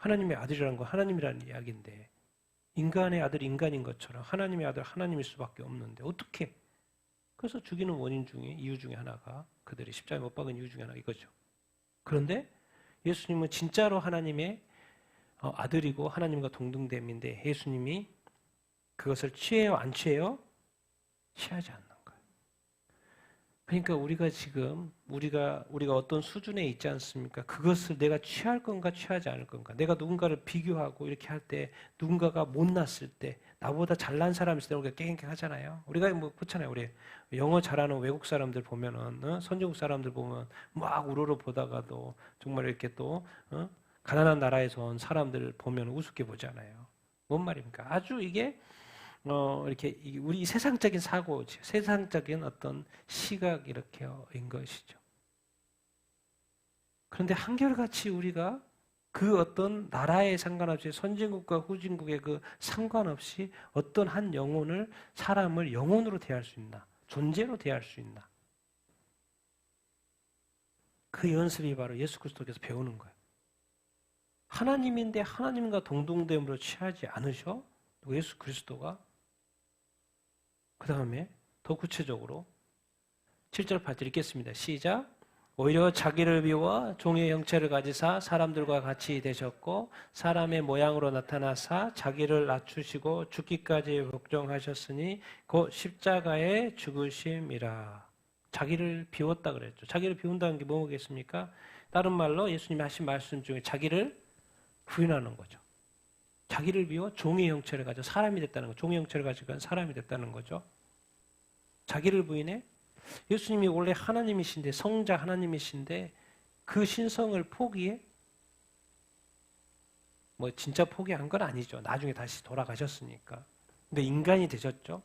하나님의 아들이라는 건 하나님이라는 이야기인데 인간의 아들이 인간인 것처럼 하나님의 아들 하나님일 수밖에 없는데 어떻게? 그래서 죽이는 원인 중에 이유 중에 하나가 그들이 십자가에 못 박은 이유 중에 하나가 이거죠. 그런데 예수님은 진짜로 하나님의 아들이고 하나님과 동등됨인데 예수님이 그것을 취해요? 안 취해요? 취하지 않는 거예요. 그러니까 우리가 지금 우리가 어떤 수준에 있지 않습니까? 그것을 내가 취할 건가 취하지 않을 건가? 내가 누군가를 비교하고 이렇게 할 때 누군가가 못났을 때 나보다 잘난 사람이 있을 때 우리가 깽깽 하잖아요. 우리가 뭐 그렇잖아요. 우리 영어 잘하는 외국 사람들 보면은 선진국 사람들 보면 막 우러러 보다가도 정말 이렇게 또 가난한 나라에서 온 사람들 보면 우습게 보잖아요. 뭔 말입니까? 아주 이게 이렇게 우리 세상적인 사고, 세상적인 어떤 시각 이렇게인 것이죠. 그런데 한결같이 우리가 그 어떤 나라에 상관없이 선진국과 후진국의 그 상관없이 어떤 한 영혼을 사람을 영혼으로 대할 수 있나, 존재로 대할 수 있나. 그 연습이 바로 예수 그리스도께서 배우는 거예요. 하나님인데 하나님과 동등됨으로 취하지 않으셔? 예수 그리스도가 그 다음에 더 구체적으로 7절 8절 읽겠습니다. 시작. 오히려 자기를 비워 종의 형체를 가지사 사람들과 같이 되셨고 사람의 모양으로 나타나사 자기를 낮추시고 죽기까지 복종하셨으니 곧 십자가에 죽으심이라. 자기를 비웠다 그랬죠. 자기를 비운다는 게 뭐겠습니까? 다른 말로 예수님이 하신 말씀 중에 자기를 부인하는 거죠. 자기를 비워 종의 형체를 가지고 사람이 됐다는 거죠. 종의 형체를 가지고 사람이 됐다는 거죠. 자기를 부인해? 예수님이 원래 하나님이신데 성자 하나님이신데 그 신성을 포기해? 뭐 진짜 포기한 건 아니죠. 나중에 다시 돌아가셨으니까. 근데 인간이 되셨죠.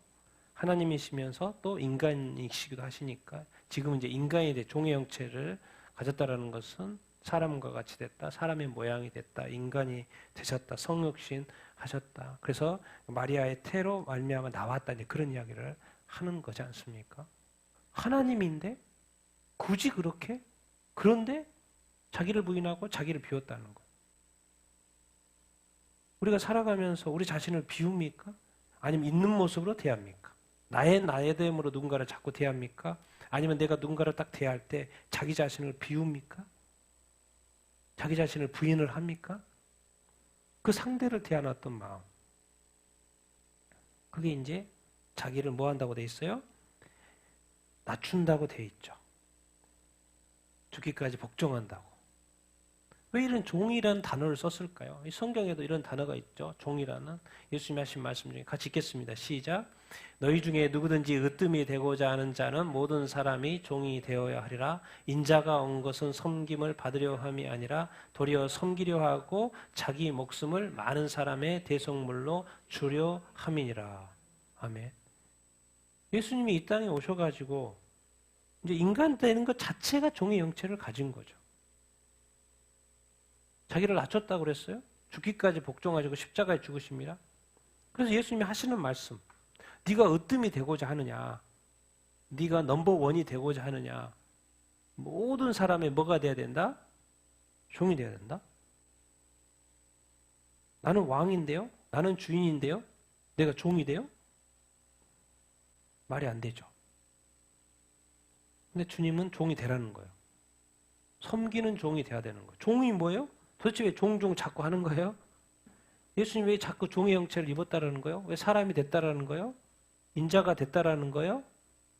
하나님이시면서 또 인간이시기도 하시니까 지금은 이제 인간이 돼 종의 형체를 가졌다라는 것은 사람과 같이 됐다. 사람의 모양이 됐다. 인간이 되셨다. 성육신 하셨다. 그래서 마리아의 태로 말미암아 나왔다. 이제 그런 이야기를 하는 거지 않습니까? 하나님인데 굳이 그렇게? 그런데 자기를 부인하고 자기를 비웠다는 거예요. 우리가 살아가면서 우리 자신을 비웁니까? 아니면 있는 모습으로 대합니까? 나의 됨으로 누군가를 자꾸 대합니까? 아니면 내가 누군가를 딱 대할 때 자기 자신을 비웁니까? 자기 자신을 부인을 합니까? 그 상대를 대하는 어떤 마음. 그게 이제 자기를 뭐 한다고 돼 있어요? 낮춘다고 돼 있죠. 죽기까지 복종한다고. 왜 이런 종이라는 단어를 썼을까요? 이 성경에도 이런 단어가 있죠. 종이라는. 예수님이 하신 말씀 중에 같이 읽겠습니다. 시작. 너희 중에 누구든지 으뜸이 되고자 하는 자는 모든 사람이 종이 되어야 하리라. 인자가 온 것은 섬김을 받으려 함이 아니라 도리어 섬기려 하고 자기 목숨을 많은 사람의 대속물로 주려 함이니라. 아멘. 예수님이 이 땅에 오셔가지고 이제 인간 되는 것 자체가 종의 형체를 가진 거죠. 자기를 낮췄다고 그랬어요. 죽기까지 복종하시고 십자가에 죽으십니다. 그래서 예수님이 하시는 말씀. 네가 으뜸이 되고자 하느냐. 네가 넘버원이 되고자 하느냐. 모든 사람의 뭐가 돼야 된다? 종이 돼야 된다. 나는 왕인데요. 나는 주인인데요. 내가 종이 돼요? 말이 안 되죠. 근데 주님은 종이 되라는 거예요. 섬기는 종이 돼야 되는 거예요. 종이 뭐예요? 도대체 왜 종종 자꾸 하는 거예요? 예수님 왜 자꾸 종의 형체를 입었다라는 거예요? 왜 사람이 됐다라는 거예요? 인자가 됐다라는 거예요?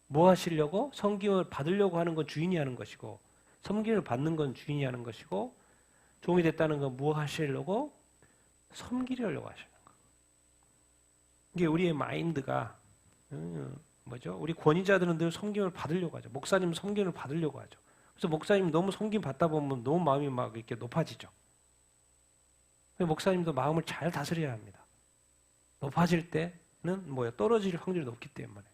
뭐 하시려고? 섬김을 받으려고 하는 건 주인이 하는 것이고 섬김을 받는 건 주인이 하는 것이고 종이 됐다는 건 뭐 하시려고? 섬기려고 하시는 거예요. 이게 우리의 마인드가 뭐죠? 우리 권위자들은 늘 섬김을 받으려고 하죠. 목사님 섬김을 받으려고 하죠. 그래서 목사님 너무 섬김 받다 보면 너무 마음이 막 이렇게 높아지죠. 목사님도 마음을 잘 다스려야 합니다. 높아질 때는 뭐예요? 떨어질 확률이 높기 때문에.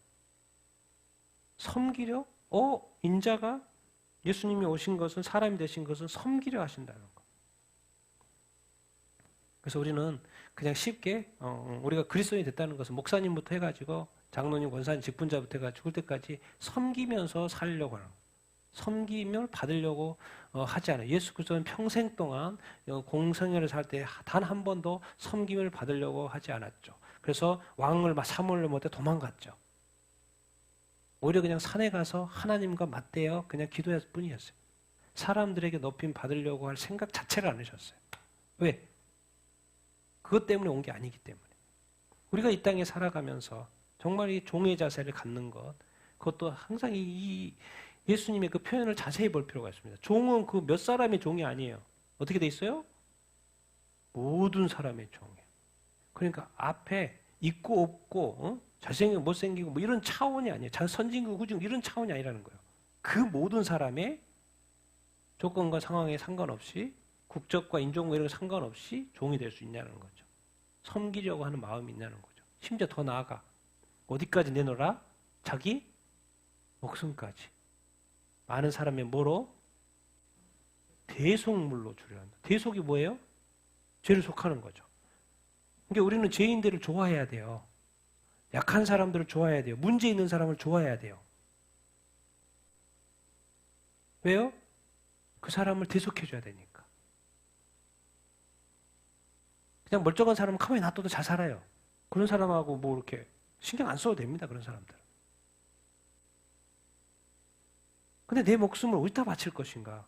섬기려? 인자가 예수님이 오신 것은 사람이 되신 것은 섬기려 하신다는 거. 그래서 우리는 그냥 쉽게 우리가 그리스도인이 됐다는 것은 목사님부터 해가지고 장로님, 권사님, 직분자부터 해가지고 죽을 때까지 섬기면서 살려고 하는 거예요. 섬김을 받으려고 하지 않아요. 예수 그리스도는 평생 동안 공생애를 살 때 단 한 번도 섬김을 받으려고 하지 않았죠. 그래서 왕을 사무엘을 못해 도망갔죠. 오히려 그냥 산에 가서 하나님과 맞대어 그냥 기도했을 뿐이었어요. 사람들에게 높임 받으려고 할 생각 자체를 안 하셨어요. 왜? 그것 때문에 온 게 아니기 때문에. 우리가 이 땅에 살아가면서 정말 이 종의 자세를 갖는 것, 그것도 항상 이 예수님의 그 표현을 자세히 볼 필요가 있습니다. 종은 그 몇 사람의 종이 아니에요. 어떻게 돼 있어요? 모든 사람의 종이에요. 그러니까 앞에 있고 없고 잘생기고 못생기고 뭐 이런 차원이 아니에요. 선진국 후진국 이런 차원이 아니라는 거예요. 그 모든 사람의 조건과 상황에 상관없이 국적과 인종과 이런 거 상관없이 종이 될 수 있냐는 거죠. 섬기려고 하는 마음이 있냐는 거죠. 심지어 더 나아가 어디까지 내놓으라? 자기 목숨까지. 많은 사람의 뭐로? 대속물로 주려 한다. 대속이 뭐예요? 죄를 속하는 거죠. 그러니까 우리는 죄인들을 좋아해야 돼요. 약한 사람들을 좋아해야 돼요. 문제 있는 사람을 좋아해야 돼요. 왜요? 그 사람을 대속해줘야 되니까. 그냥 멀쩡한 사람은 가만히 놔둬도 잘 살아요. 그런 사람하고 뭐 이렇게 신경 안 써도 됩니다. 그런 사람들. 근데 내 목숨을 어디다 바칠 것인가?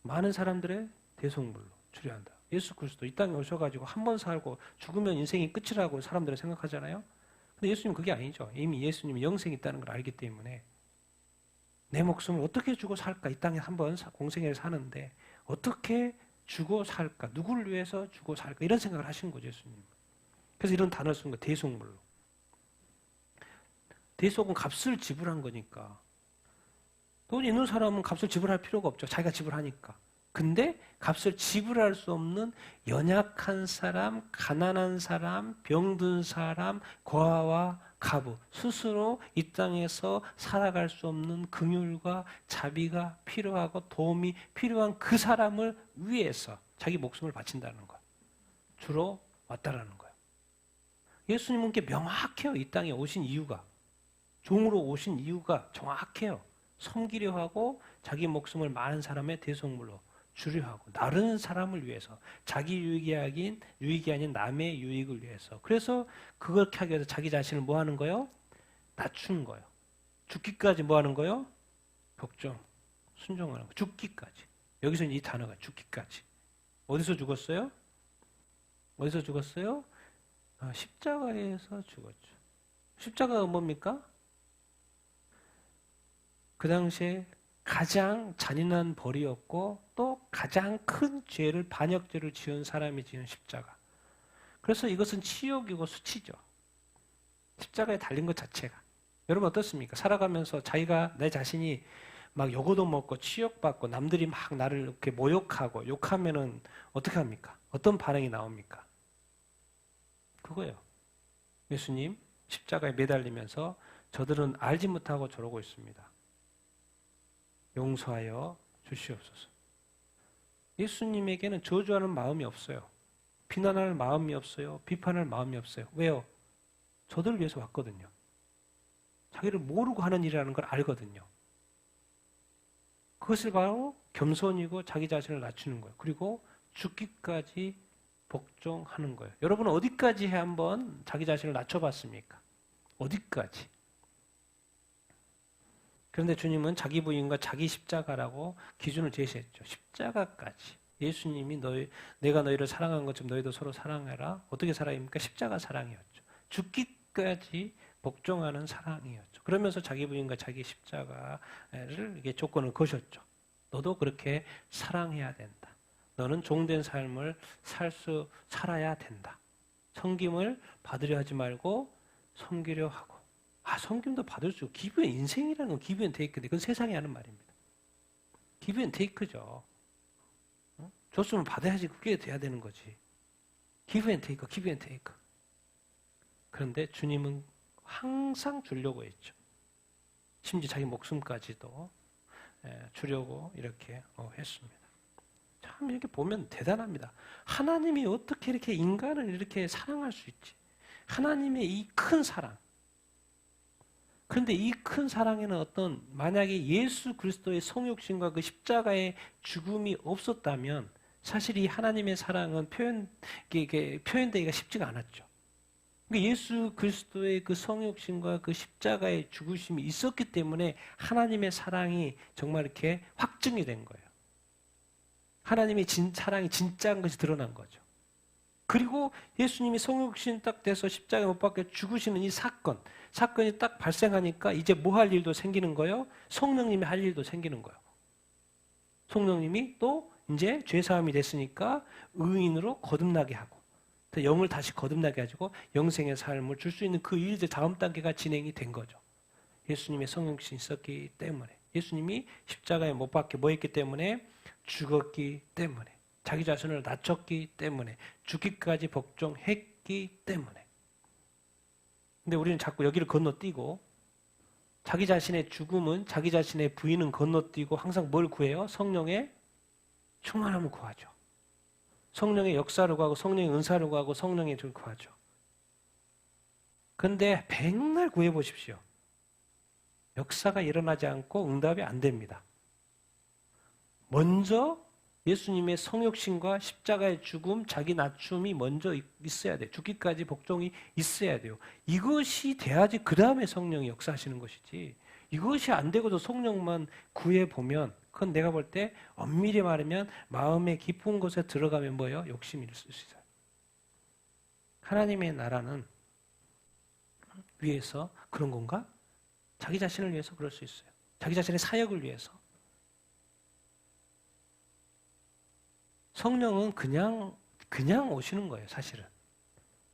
많은 사람들의 대속물로 주려 한다. 예수 그리스도 이 땅에 오셔가지고 한 번 살고 죽으면 인생이 끝이라고 사람들은 생각하잖아요. 근데 예수님은 그게 아니죠. 이미 예수님이 영생이 있다는 걸 알기 때문에 내 목숨을 어떻게 주고 살까? 이 땅에 한 번 공생애를 사는데 어떻게 주고 살까? 누구를 위해서 주고 살까? 이런 생각을 하신 거죠, 예수님. 그래서 이런 단어를 쓴 거예요. 대속물로. 대속은 값을 지불한 거니까. 돈 있는 사람은 값을 지불할 필요가 없죠. 자기가 지불하니까. 근데 값을 지불할 수 없는 연약한 사람, 가난한 사람, 병든 사람, 고아와 가부, 스스로 이 땅에서 살아갈 수 없는 긍휼과 자비가 필요하고 도움이 필요한 그 사람을 위해서 자기 목숨을 바친다는 거예요. 주로 왔다라는 거예요. 예수님은 게 명확해요. 이 땅에 오신 이유가. 종으로 오신 이유가 정확해요. 섬기려 하고 자기 목숨을 많은 사람의 대속물로 주려 하고 다른 사람을 위해서 자기 유익이 아닌 남의 유익을 위해서. 그래서 그렇게 하기 위해서 자기 자신을 뭐 하는 거예요? 낮추는 거예요. 죽기까지 뭐 하는 거예요? 복종, 순종하는 거. 죽기까지. 여기서 이 단어가 죽기까지. 어디서 죽었어요? 어디서 죽었어요? 십자가에서 죽었죠. 십자가가 뭡니까? 그 당시에 가장 잔인한 벌이었고 또 가장 큰 죄를 반역죄를 지은 사람이 지은 십자가. 그래서 이것은 치욕이고 수치죠. 십자가에 달린 것 자체가. 여러분 어떻습니까? 살아가면서 자기가 내 자신이 막 욕도 먹고 치욕받고 남들이 막 나를 이렇게 모욕하고 욕하면은 어떻게 합니까? 어떤 반응이 나옵니까? 그거예요. 예수님 십자가에 매달리면서 저들은 알지 못하고 저러고 있습니다. 용서하여 주시옵소서. 예수님에게는 저주하는 마음이 없어요. 비난할 마음이 없어요. 비판할 마음이 없어요. 왜요? 저들을 위해서 왔거든요. 자기를 모르고 하는 일이라는 걸 알거든요. 그것을 바로 겸손이고 자기 자신을 낮추는 거예요. 그리고 죽기까지 복종하는 거예요. 여러분은 어디까지 한번 자기 자신을 낮춰봤습니까? 어디까지? 그런데 주님은 자기 부인과 자기 십자가라고 기준을 제시했죠. 십자가까지. 예수님이 내가 너희를 사랑한 것처럼 너희도 서로 사랑해라. 어떻게 사랑입니까? 십자가 사랑이었죠. 죽기까지 복종하는 사랑이었죠. 그러면서 자기 부인과 자기 십자가를 이게 조건을 거셨죠. 너도 그렇게 사랑해야 된다. 너는 종된 삶을 살아야 된다. 섬김을 받으려 하지 말고 섬기려 하고. 섬김도 받을 수 있고, 기브 앤 인생이라는 건 기브 앤 테이크인데, 그건 세상이 하는 말입니다. 기브 앤 테이크죠. 줬으면 받아야지 그게 돼야 되는 거지. 기브 앤 테이크, 기브 앤 테이크. 그런데 주님은 항상 주려고 했죠. 심지어 자기 목숨까지도 주려고 이렇게 했습니다. 참 이렇게 보면 대단합니다. 하나님이 어떻게 이렇게 인간을 이렇게 사랑할 수 있지? 하나님의 이 큰 사랑. 그런데 이 큰 사랑에는 만약에 예수 그리스도의 성육신과 그 십자가의 죽음이 없었다면 사실 이 하나님의 사랑은 표현되기가 쉽지가 않았죠. 그러니까 예수 그리스도의 그 성육신과 그 십자가의 죽으심이 있었기 때문에 하나님의 사랑이 정말 이렇게 확증이 된 거예요. 하나님의 사랑이 진짜인 것이 드러난 거죠. 그리고 예수님이 성육신 딱 돼서 십자가에 못 박혀 죽으시는 이 사건이 딱 발생하니까 이제 뭐 할 일도 생기는 거예요? 성령님이 할 일도 생기는 거예요. 성령님이 또 이제 죄사함이 됐으니까 의인으로 거듭나게 하고 영을 다시 거듭나게 가지고 영생의 삶을 줄 수 있는 그 일들 다음 단계가 진행이 된 거죠. 예수님의 성육신이 있었기 때문에, 예수님이 십자가에 못 박혀 뭐 했기 때문에, 죽었기 때문에, 자기 자신을 낮췄기 때문에, 죽기까지 복종했기 때문에. 근데 우리는 자꾸 여기를 건너뛰고 자기 자신의 죽음은, 자기 자신의 부인은 건너뛰고 항상 뭘 구해요? 성령의 충만함을 구하죠. 성령의 역사를 구하고 성령의 은사를 구하고 성령의 줄 구하죠. 그런데 백날 구해보십시오. 역사가 일어나지 않고 응답이 안 됩니다. 먼저 예수님의 성육신과 십자가의 죽음, 자기 낮춤이 먼저 있어야 돼요. 죽기까지 복종이 있어야 돼요. 이것이 돼야지 그 다음에 성령이 역사하시는 것이지, 이것이 안 되고도 성령만 구해보면 그건 내가 볼 때 엄밀히 말하면 마음의 깊은 곳에 들어가면 뭐예요? 욕심이 있을 수 있어요. 하나님의 나라는 위해서 그런 건가? 자기 자신을 위해서 그럴 수 있어요. 자기 자신의 사역을 위해서. 성령은 그냥 오시는 거예요, 사실은.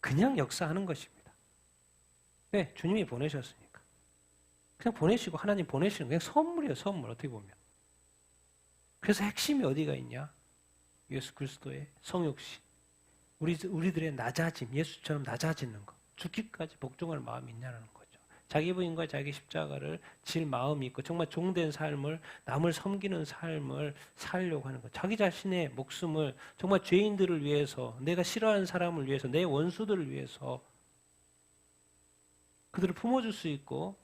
그냥 역사하는 것입니다. 왜? 주님이 보내셨으니까. 그냥 보내시고 하나님 보내시는 그냥 선물이에요, 선물. 어떻게 보면. 그래서 핵심이 어디가 있냐? 예수 그리스도의 성육신. 우리들의 낮아짐, 예수처럼 낮아지는 것. 죽기까지 복종할 마음이 있냐는 거죠. 자기 부인과 자기 십자가를 질 마음이 있고 정말 종된 삶을, 남을 섬기는 삶을 살려고 하는 것. 자기 자신의 목숨을 정말 죄인들을 위해서, 내가 싫어하는 사람을 위해서, 내 원수들을 위해서 그들을 품어줄 수 있고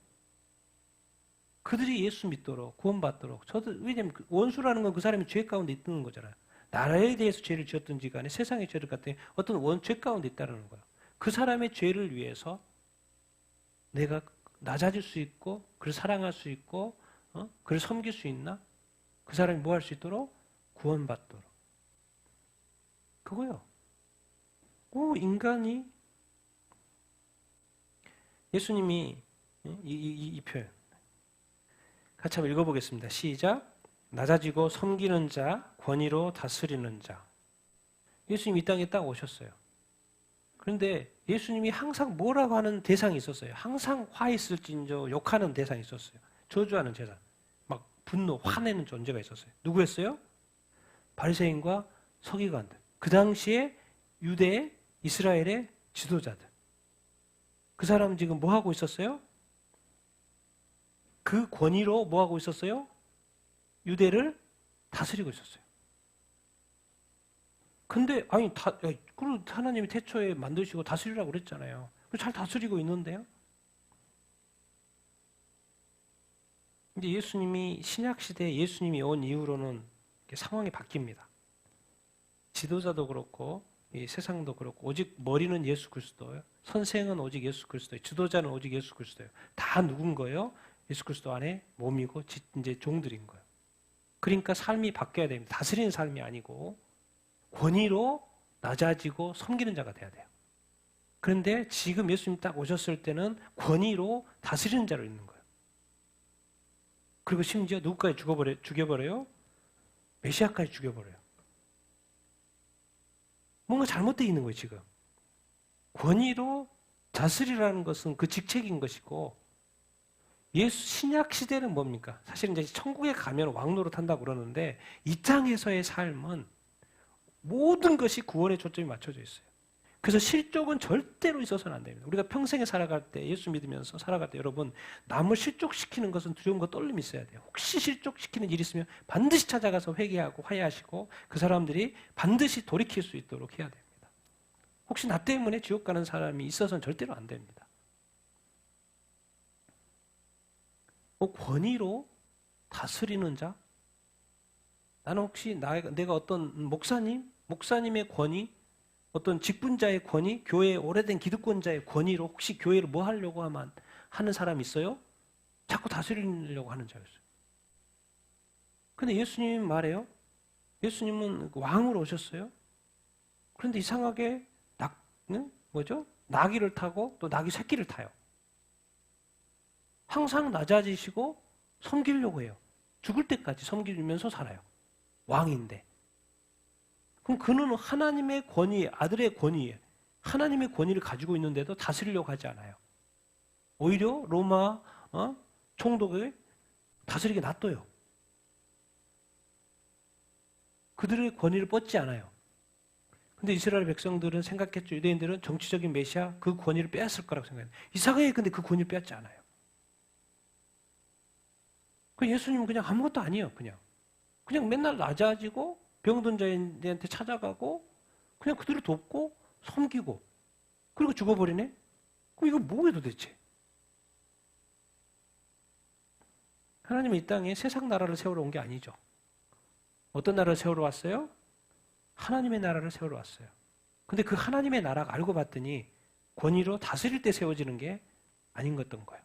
그들이 예수 믿도록, 구원받도록. 왜냐면 원수라는 건 그 사람이 죄 가운데 있는 거잖아요. 나라에 대해서 죄를 지었든지 간에 세상의 죄를 갖더니 어떤 죄 가운데 있다는 거예요. 그 사람의 죄를 위해서 내가 낮아질 수 있고, 그를 사랑할 수 있고, 그를 섬길 수 있나? 그 사람이 뭐 할 수 있도록? 구원받도록. 그거요. 인간이, 예수님이 이 표현 같이 한번 읽어보겠습니다. 시작. 낮아지고 섬기는 자, 권위로 다스리는 자. 예수님이 이 땅에 딱 오셨어요. 그런데 예수님이 항상 뭐라고 하는 대상이 있었어요. 항상 화 있을진저 욕하는 대상이 있었어요. 저주하는 제사. 막 분노, 화내는 존재가 있었어요. 누구였어요? 바리새인과 서기관들. 그 당시에 유대, 이스라엘의 지도자들. 그 사람은 지금 뭐 하고 있었어요? 그 권위로 뭐 하고 있었어요? 유대를 다스리고 있었어요. 근데 그리고 하나님이 태초에 만드시고 다스리라고 그랬잖아요. 잘 다스리고 있는데요. 이제 예수님이 신약 시대에 예수님이 온 이후로는 상황이 바뀝니다. 지도자도 그렇고 이 세상도 그렇고 오직 머리는 예수 그리스도예요. 선생은 오직 예수 그리스도예요. 지도자는 오직 예수 그리스도예요. 다 누군 거예요? 예수 그리스도 안에 몸이고 이제 종들인 거예요. 그러니까 삶이 바뀌어야 됩니다. 다스리는 삶이 아니고 권위로 낮아지고 섬기는 자가 돼야 돼요. 그런데 지금 예수님 딱 오셨을 때는 권위로 다스리는 자로 있는 거예요. 그리고 심지어 누구까지 죽여버려요? 메시아까지 죽여버려요. 뭔가 잘못되어 있는 거예요, 지금. 권위로 다스리라는 것은 그 직책인 것이고, 신약 시대는 뭡니까? 사실 이제 천국에 가면 왕노릇 한다고 그러는데, 이 땅에서의 삶은 모든 것이 구원에 초점이 맞춰져 있어요. 그래서 실족은 절대로 있어서는 안 됩니다. 우리가 평생에 살아갈 때, 예수 믿으면서 살아갈 때 여러분, 남을 실족시키는 것은 두려움과 떨림이 있어야 돼요. 혹시 실족시키는 일이 있으면 반드시 찾아가서 회개하고 화해하시고 그 사람들이 반드시 돌이킬 수 있도록 해야 됩니다. 혹시 나 때문에 지옥 가는 사람이 있어서는 절대로 안 됩니다. 권위로 다스리는 자? 나는 혹시 내가 어떤 목사님의 권위, 어떤 직분자의 권위, 교회의 오래된 기득권자의 권위로 혹시 교회를 뭐 하려고 하는 사람이 있어요? 자꾸 다스리려고 하는 자였어요. 근데 예수님이 말해요. 예수님은 왕으로 오셨어요. 그런데 이상하게 나귀를 타고 또 나귀 새끼를 타요. 항상 낮아지시고 섬기려고 해요. 죽을 때까지 섬기면서 살아요. 왕인데. 그럼 그는 하나님의 권위, 아들의 권위, 하나님의 권위를 가지고 있는데도 다스리려고 하지 않아요. 오히려 로마 총독을 다스리게 놔둬요. 그들의 권위를 뻗지 않아요. 근데 이스라엘 백성들은 생각했죠. 유대인들은 정치적인 메시아 그 권위를 빼앗을 거라고 생각해요. 이상하게 근데 그 권위를 빼앗지 않아요. 그 예수님은 그냥 아무것도 아니에요. 그냥 맨날 낮아지고 병든 자들한테 찾아가고 그냥 그들을 돕고 섬기고 그리고 죽어버리네? 그럼 이거 뭐예요 도대체? 하나님은 이 땅에 세상 나라를 세우러 온 게 아니죠. 어떤 나라를 세우러 왔어요? 하나님의 나라를 세우러 왔어요. 근데 그 하나님의 나라가 알고 봤더니 권위로 다스릴 때 세워지는 게 아닌 것던 거예요.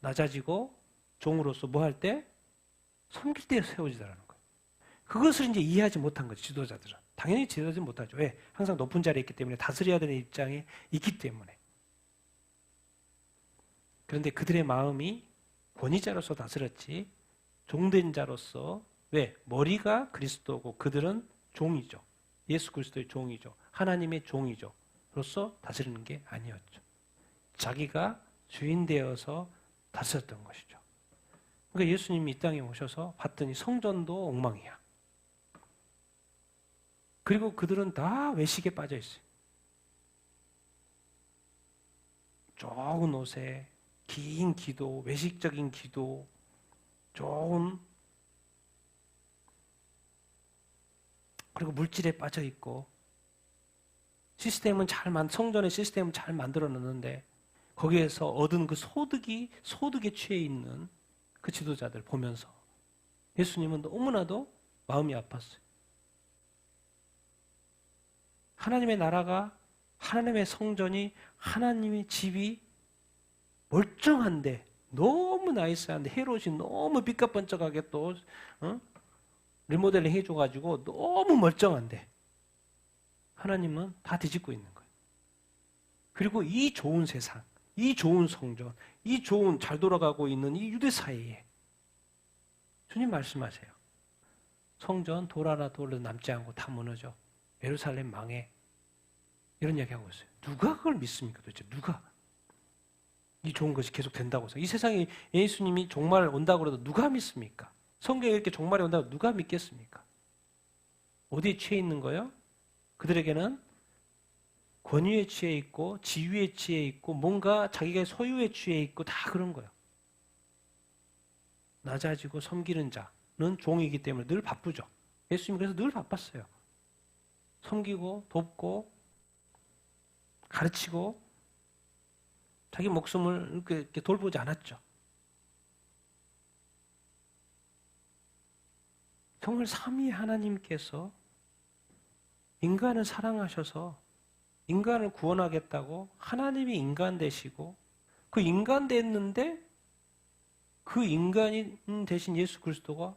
낮아지고 종으로서 뭐 할 때? 섬길 때 세워지더라는 거예요. 그것을 이제 이해하지 못한 거죠, 지도자들은. 당연히 지도하지 못하죠. 왜? 항상 높은 자리에 있기 때문에 다스려야 되는 입장에 있기 때문에. 그런데 그들의 마음이 권위자로서 다스렸지 종된 자로서 왜? 머리가 그리스도고 그들은 종이죠. 예수 그리스도의 종이죠. 하나님의 종이죠. 로서 다스리는 게 아니었죠. 자기가 주인 되어서 다스렸던 것이죠. 그러니까 예수님이 이 땅에 오셔서 봤더니 성전도 엉망이야. 그리고 그들은 다 외식에 빠져 있어요. 좋은 옷에 긴 기도, 외식적인 기도, 좋은 그리고 물질에 빠져 있고 성전의 시스템은 잘 만들어 놨는데 거기에서 얻은 그 소득에 취해 있는 그 지도자들 보면서 예수님은 너무나도 마음이 아팠어요. 하나님의 나라가, 하나님의 성전이, 하나님의 집이 멀쩡한데 너무 나이스한데 헤롯이 너무 삐까뻔쩍하게 또 리모델링 해줘가지고 너무 멀쩡한데 하나님은 다 뒤집고 있는 거예요. 그리고 이 좋은 세상, 이 좋은 성전, 이 좋은 잘 돌아가고 있는 이 유대 사회에 주님 말씀하세요. 성전 돌 하나 돌로 남지 않고 다 무너져. 예루살렘 망해. 이런 이야기하고 있어요. 누가 그걸 믿습니까 도대체? 누가? 이 좋은 것이 계속 된다고 해서 이 세상에 예수님이 종말 온다고 해도 누가 믿습니까? 성경에 이렇게 종말이 온다고 누가 믿겠습니까? 어디에 취해 있는 거예요? 그들에게는 권위에 취해 있고 지위에 취해 있고 뭔가 자기가 소유에 취해 있고 다 그런 거예요. 낮아지고 섬기는 자는 종이기 때문에 늘 바쁘죠. 예수님 그래서 늘 바빴어요. 섬기고 돕고 가르치고 자기 목숨을 이렇게 돌보지 않았죠. 정말 삼위 하나님께서 인간을 사랑하셔서 인간을 구원하겠다고 하나님이 인간 되시고 그 인간 됐는데 그 인간인 대신 예수 그리스도가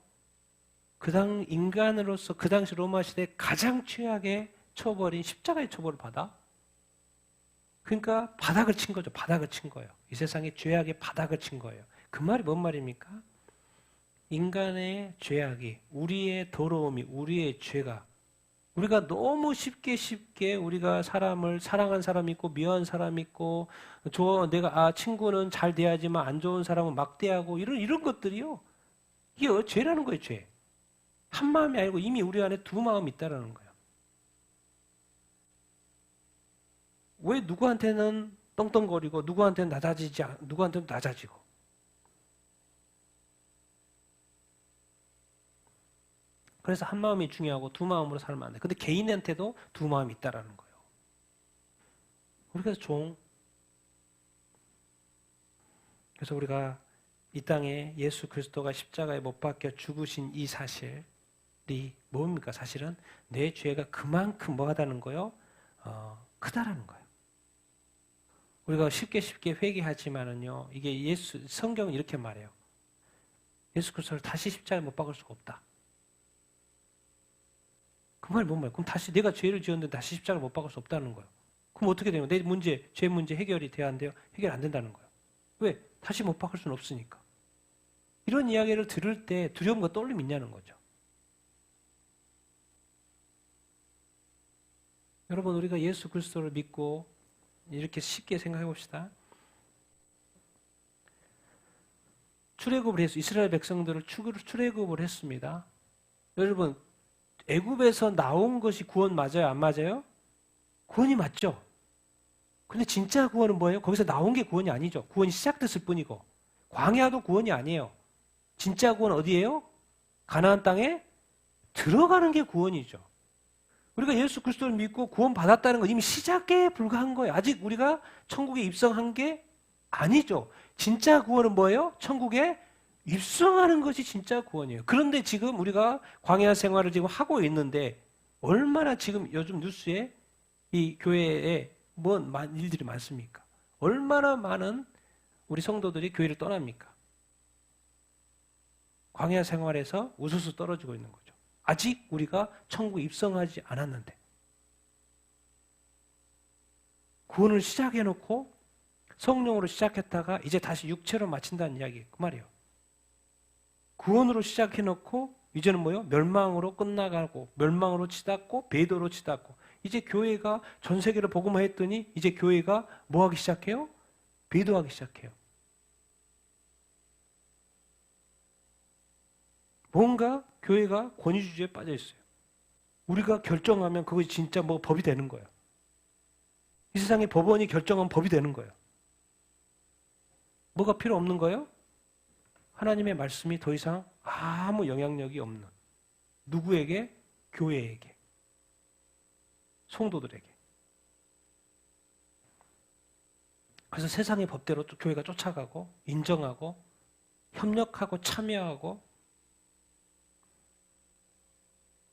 인간으로서 그 당시 로마 시대에 가장 최악의 처벌인 십자가의 처벌을 받아 그러니까 바닥을 친 거죠. 바닥을 친 거예요. 이 세상의 죄악의 바닥을 친 거예요. 그 말이 뭔 말입니까? 인간의 죄악이, 우리의 더러움이, 우리의 죄가 우리가 너무 쉽게 우리가 사람을 사랑한 사람 있고 미워한 사람 있고 내가 친구는 잘 돼야지만 안 좋은 사람은 막 대하고 이런 것들이요. 이게 죄라는 거예요, 죄. 한 마음이 아니고 이미 우리 안에 두 마음이 있다라는 거예요. 왜 누구한테는 떵떵거리고 누구한테는 누구한테는 낮아지고 그래서 한 마음이 중요하고 두 마음으로 살면 안 돼. 근데 개인한테도 두 마음이 있다라는 거예요. 우리가 그래서 우리가 이 땅에 예수 그리스도가 십자가에 못 박혀 죽으신 이 사실이 뭡니까? 사실은 내 죄가 그만큼 뭐하다는 거요? 크다라는 거예요. 우리가 쉽게 회개하지만은요, 이게 성경은 이렇게 말해요. 예수 그리스도를 다시 십자가에 못 박을 수가 없다. 그 말이 뭔 말이에요? 그럼 다시 내가 죄를 지었는데 다시 십자가를 못 박을 수 없다는 거예요. 그럼 어떻게 되는 거예요? 죄 문제 해결이 돼야 한대요? 해결 안 된다는 거예요. 왜? 다시 못 박을 수는 없으니까. 이런 이야기를 들을 때 두려움과 떨림이 있냐는 거죠. 여러분, 우리가 예수 그리스도를 믿고 이렇게 쉽게 생각해 봅시다. 출애굽을 해서 이스라엘 백성들을 출애굽을 했습니다. 여러분, 애굽에서 나온 것이 구원 맞아요? 안 맞아요? 구원이 맞죠? 근데 진짜 구원은 뭐예요? 거기서 나온 게 구원이 아니죠. 구원이 시작됐을 뿐이고. 광야도 구원이 아니에요. 진짜 구원은 어디예요? 가나안 땅에 들어가는 게 구원이죠. 우리가 예수 그리스도를 믿고 구원 받았다는 건 이미 시작에 불과한 거예요. 아직 우리가 천국에 입성한 게 아니죠. 진짜 구원은 뭐예요? 천국에 입성하는 것이 진짜 구원이에요. 그런데 지금 우리가 광야 생활을 지금 하고 있는데 얼마나 지금 요즘 뉴스에 이 교회에 뭔 일들이 많습니까? 얼마나 많은 우리 성도들이 교회를 떠납니까? 광야 생활에서 우수수 떨어지고 있는 거죠. 아직 우리가 천국에 입성하지 않았는데 구원을 시작해놓고 성령으로 시작했다가 이제 다시 육체로 마친다는 이야기 그 말이에요. 구원으로 시작해놓고 이제는 뭐요? 멸망으로 끝나가고 멸망으로 치닫고 배도로 치닫고 이제 교회가 전 세계를 복음화했더니 이제 교회가 뭐 하기 시작해요? 배도하기 시작해요. 뭔가 교회가 권위주의에 빠져 있어요. 우리가 결정하면 그것이 진짜 뭐 법이 되는 거예요. 이 세상에 법원이 결정하면 법이 되는 거예요. 뭐가 필요 없는 거예요? 하나님의 말씀이 더 이상 아무 영향력이 없는 누구에게? 교회에게. 성도들에게. 그래서 세상의 법대로 또 교회가 쫓아가고 인정하고 협력하고 참여하고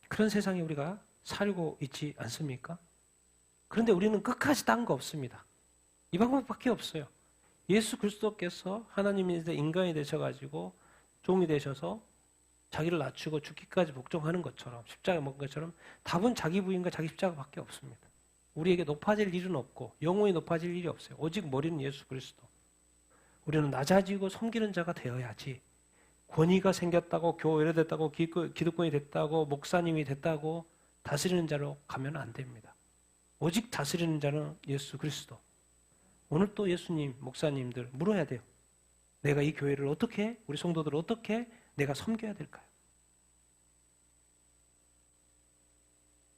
그런 세상에 우리가 살고 있지 않습니까? 그런데 우리는 끝까지 딴 거 없습니다. 이 방법밖에 없어요. 예수 그리스도께서 하나님이 인간이 되셔가지고 종이 되셔서 자기를 낮추고 죽기까지 복종하는 것처럼 십자가 먹은 것처럼 답은 자기 부인과 자기 십자가밖에 없습니다. 우리에게 높아질 일은 없고 영원히 높아질 일이 없어요. 오직 머리는 예수 그리스도. 우리는 낮아지고 섬기는 자가 되어야지 권위가 생겼다고 교회가 됐다고 기득권이 됐다고 목사님이 됐다고 다스리는 자로 가면 안 됩니다. 오직 다스리는 자는 예수 그리스도. 오늘 또 예수님, 목사님들 물어야 돼요. 내가 이 교회를 어떻게, 우리 성도들을 어떻게 내가 섬겨야 될까요?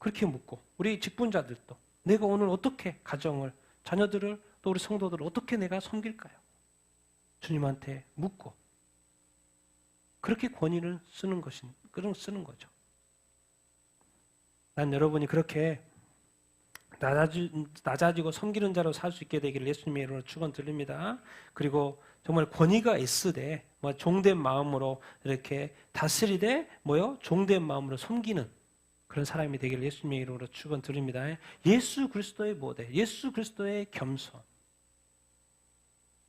그렇게 묻고 우리 직분자들도 내가 오늘 어떻게 가정을, 자녀들을 또 우리 성도들을 어떻게 내가 섬길까요? 주님한테 묻고 그렇게 권위를 쓰는 거죠. 난 여러분이 그렇게 낮아지고 섬기는 자로 살 수 있게 되기를 예수님의 이름으로 축원드립니다. 그리고 정말 권위가 있으되 종된 마음으로 이렇게 다스리되 종된 마음으로 섬기는 그런 사람이 되기를 예수님의 이름으로 축원드립니다. 예수 그리스도의 모델, 예수 그리스도의 겸손.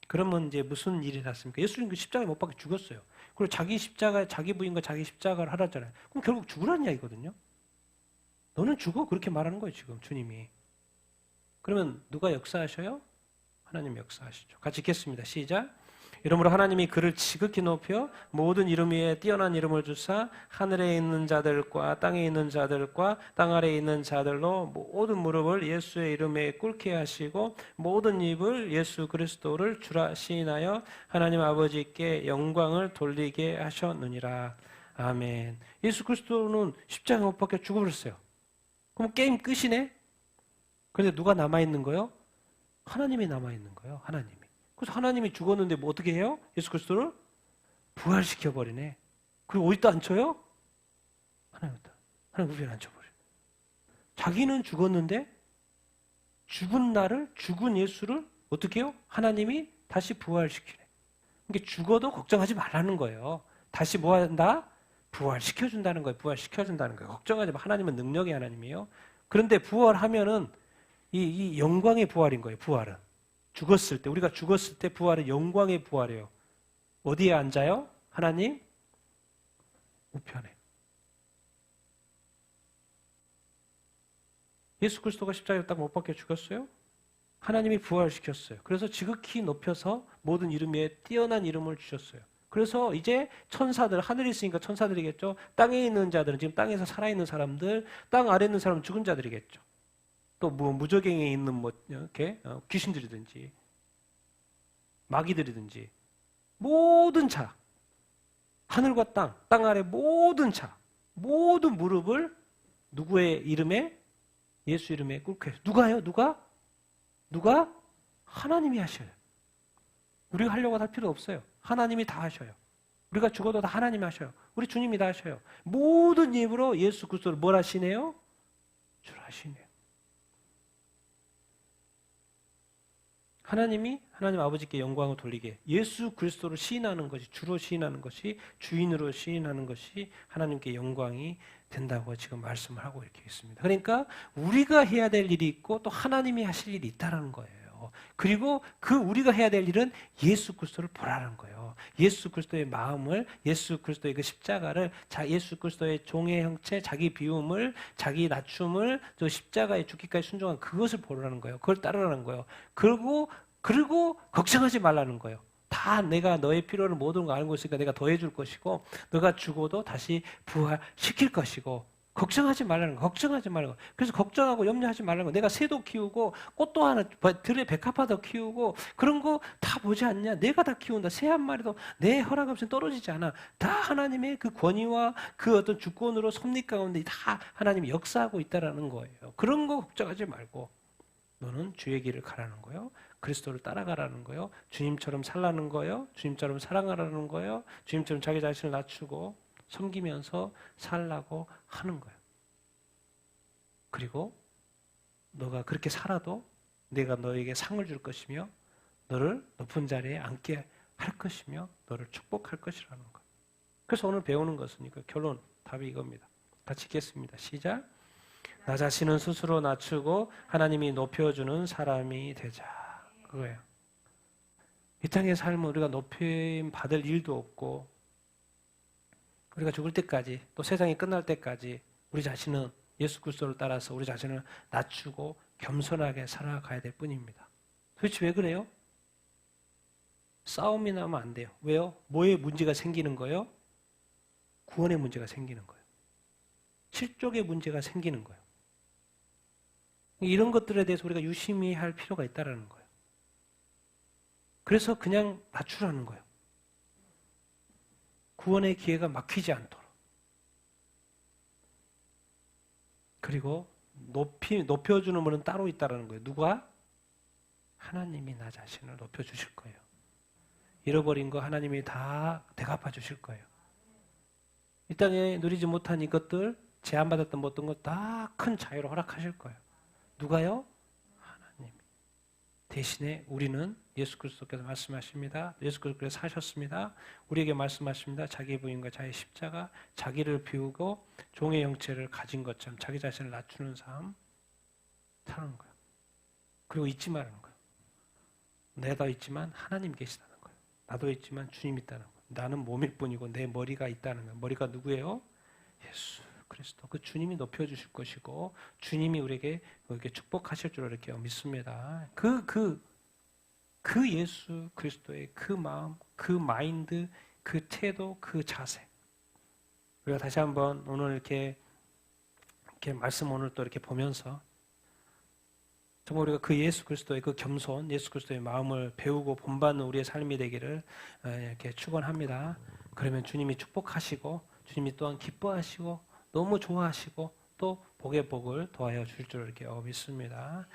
그러면 이제 무슨 일이 났습니까? 예수님 그 십자가에 못 박혀 죽었어요. 그리고 자기 부인과 자기 십자가를 하라잖아요. 그럼 결국 죽으라는 이야기거든요. 너는 죽어 그렇게 말하는 거예요 지금 주님이. 그러면 누가 역사하셔요? 하나님 역사하시죠. 같이 읽겠습니다. 시작. 이러므로 하나님이 그를 지극히 높여 모든 이름 위에 뛰어난 이름을 주사 하늘에 있는 자들과 땅에 있는 자들과 땅 아래에 있는 자들로 모든 무릎을 예수의 이름에 꿇게 하시고 모든 입을 예수 그리스도를 주라 시인하여 하나님 아버지께 영광을 돌리게 하셨느니라. 아멘. 예수 그리스도는 십자가에 못 박혀 죽어버렸어요. 그럼 게임 끝이네? 그런데 누가 남아있는 거예요? 하나님이 남아있는 거예요. 하나님이. 그래서 하나님이 죽었는데 뭐 어떻게 해요? 예수 그리스도를 부활시켜버리네. 그리고 어디다 앉혀요? 하나님 우편에 앉혀버려요. 자기는 죽었는데 죽은 예수를 어떻게 해요? 하나님이 다시 부활시키네. 그러니까 죽어도 걱정하지 말라는 거예요. 다시 뭐 한다? 부활시켜준다는 거예요. 부활시켜준다는 거예요. 걱정하지 마. 하나님은 능력의 하나님이에요. 그런데 부활하면은 이 영광의 부활인 거예요. 부활은. 죽었을 때, 우리가 죽었을 때 부활은 영광의 부활이에요. 어디에 앉아요? 하나님 우편에. 예수 그리스도가 십자가에 딱 못 박혀 죽었어요. 하나님이 부활시켰어요. 그래서 지극히 높여서 모든 이름 위에 뛰어난 이름을 주셨어요. 그래서 이제 천사들, 하늘에 있으니까 천사들이겠죠. 땅에 있는 자들은 지금 땅에서 살아있는 사람들, 땅 아래에 있는 사람은 죽은 자들이겠죠. 또 뭐 무저갱에 있는 뭐 이렇게 귀신들이든지 마귀들이든지 모든 자, 하늘과 땅, 땅 아래 모든 자, 모든 무릎을 누구의 이름에? 예수 이름에 꿇게 해요. 누가요? 누가? 하나님이 하셔요. 우리가 하려고 할 필요 없어요. 하나님이 다 하셔요. 우리가 죽어도 다 하나님이 하셔요. 우리 주님이 다 하셔요. 모든 입으로 예수 그리스도를 뭘 하시네요? 줄 하시네요. 하나님이 하나님 아버지께 영광을 돌리게 예수 그리스도를 시인하는 것이 주로 시인하는 것이 주인으로 시인하는 것이 하나님께 영광이 된다고 지금 말씀을 하고 이렇게 있습니다. 그러니까 우리가 해야 될 일이 있고 또 하나님이 하실 일이 있다는 거예요. 그리고 그 우리가 해야 될 일은 예수 그리스도를 보라는 거예요. 예수 그리스도의 마음을, 예수 그리스도의 그 십자가를, 예수 그리스도의 종의 형체, 자기 비움을, 자기 낮춤을, 저 십자가에 죽기까지 순종한 그것을 보라는 거예요. 그걸 따르라는 거예요. 그리고 걱정하지 말라는 거예요. 다 내가 너의 필요를 모든 거 알고 있으니까 내가 더해줄 것이고 너가 죽어도 다시 부활시킬 것이고 걱정하지 말라는 거. 걱정하지 말라는 거. 그래서 걱정하고 염려하지 말라는 거. 내가 새도 키우고 꽃도 하나 들에 백합화도 키우고 그런 거 다 보지 않냐? 내가 다 키운다. 새 한 마리도 내 허락 없이 떨어지지 않아. 다 하나님의 그 권위와 그 어떤 주권으로 섭리 가운데 다 하나님이 역사하고 있다라는 거예요. 그런 거 걱정하지 말고 너는 주의 길을 가라는 거예요. 그리스도를 따라가라는 거예요. 주님처럼 살라는 거예요. 주님처럼 사랑하라는 거예요. 주님처럼 자기 자신을 낮추고 섬기면서 살라고 하는 거예요. 그리고 너가 그렇게 살아도 내가 너에게 상을 줄 것이며 너를 높은 자리에 앉게 할 것이며 너를 축복할 것이라는 거예요. 그래서 오늘 배우는 것은 결론, 답이 이겁니다. 같이 읽겠습니다. 시작. 나 자신은 스스로 낮추고 하나님이 높여주는 사람이 되자. 그거예요. 이 땅의 삶은 우리가 높임 받을 일도 없고 우리가 죽을 때까지 또 세상이 끝날 때까지 우리 자신은 예수 그리스도를 따라서 우리 자신을 낮추고 겸손하게 살아가야 될 뿐입니다. 도대체 왜 그래요? 싸움이 나면 안 돼요. 왜요? 뭐에 문제가 생기는 거예요? 구원의 문제가 생기는 거예요. 실족의 문제가 생기는 거예요. 이런 것들에 대해서 우리가 유심히 할 필요가 있다는 거예요. 그래서 그냥 낮추라는 거예요. 구원의 기회가 막히지 않도록. 그리고 높여주는 분은 따로 있다는 거예요. 누가? 하나님이 나 자신을 높여주실 거예요. 잃어버린 거 하나님이 다 대갚아 주실 거예요. 이 땅에 누리지 못한 이것들, 제한받았던 어떤 것 다 큰 자유를 허락하실 거예요. 누가요? 하나님. 대신에 우리는 예수 그리스도께서 말씀하십니다. 예수 그리스도께서 사셨습니다. 우리에게 말씀하십니다. 자기 부인과 자기 십자가, 자기를 비우고 종의 형체를 가진 것처럼 자기 자신을 낮추는 삶 사는 거예요. 그리고 잊지 말라는 거예요. 내가 있지만 하나님 계시다는 거예요. 나도 있지만 주님 있다는 거예요. 나는 몸일 뿐이고 내 머리가 있다는 거예요. 머리가 누구예요? 예수 그리스도. 그 주님이 높여주실 것이고 주님이 우리에게 이렇게 축복하실 줄 이렇게 믿습니다. 그 예수 그리스도의 그 마음, 그 마인드, 그 태도, 그 자세. 우리가 다시 한번 오늘 이렇게 말씀 오늘 또 이렇게 보면서 정말 우리가 그 예수 그리스도의 그 겸손, 예수 그리스도의 마음을 배우고 본받는 우리의 삶이 되기를 이렇게 축원합니다. 그러면 주님이 축복하시고 주님이 또한 기뻐하시고 너무 좋아하시고 또 복의 복을 더하여 줄 줄 이렇게 믿습니다.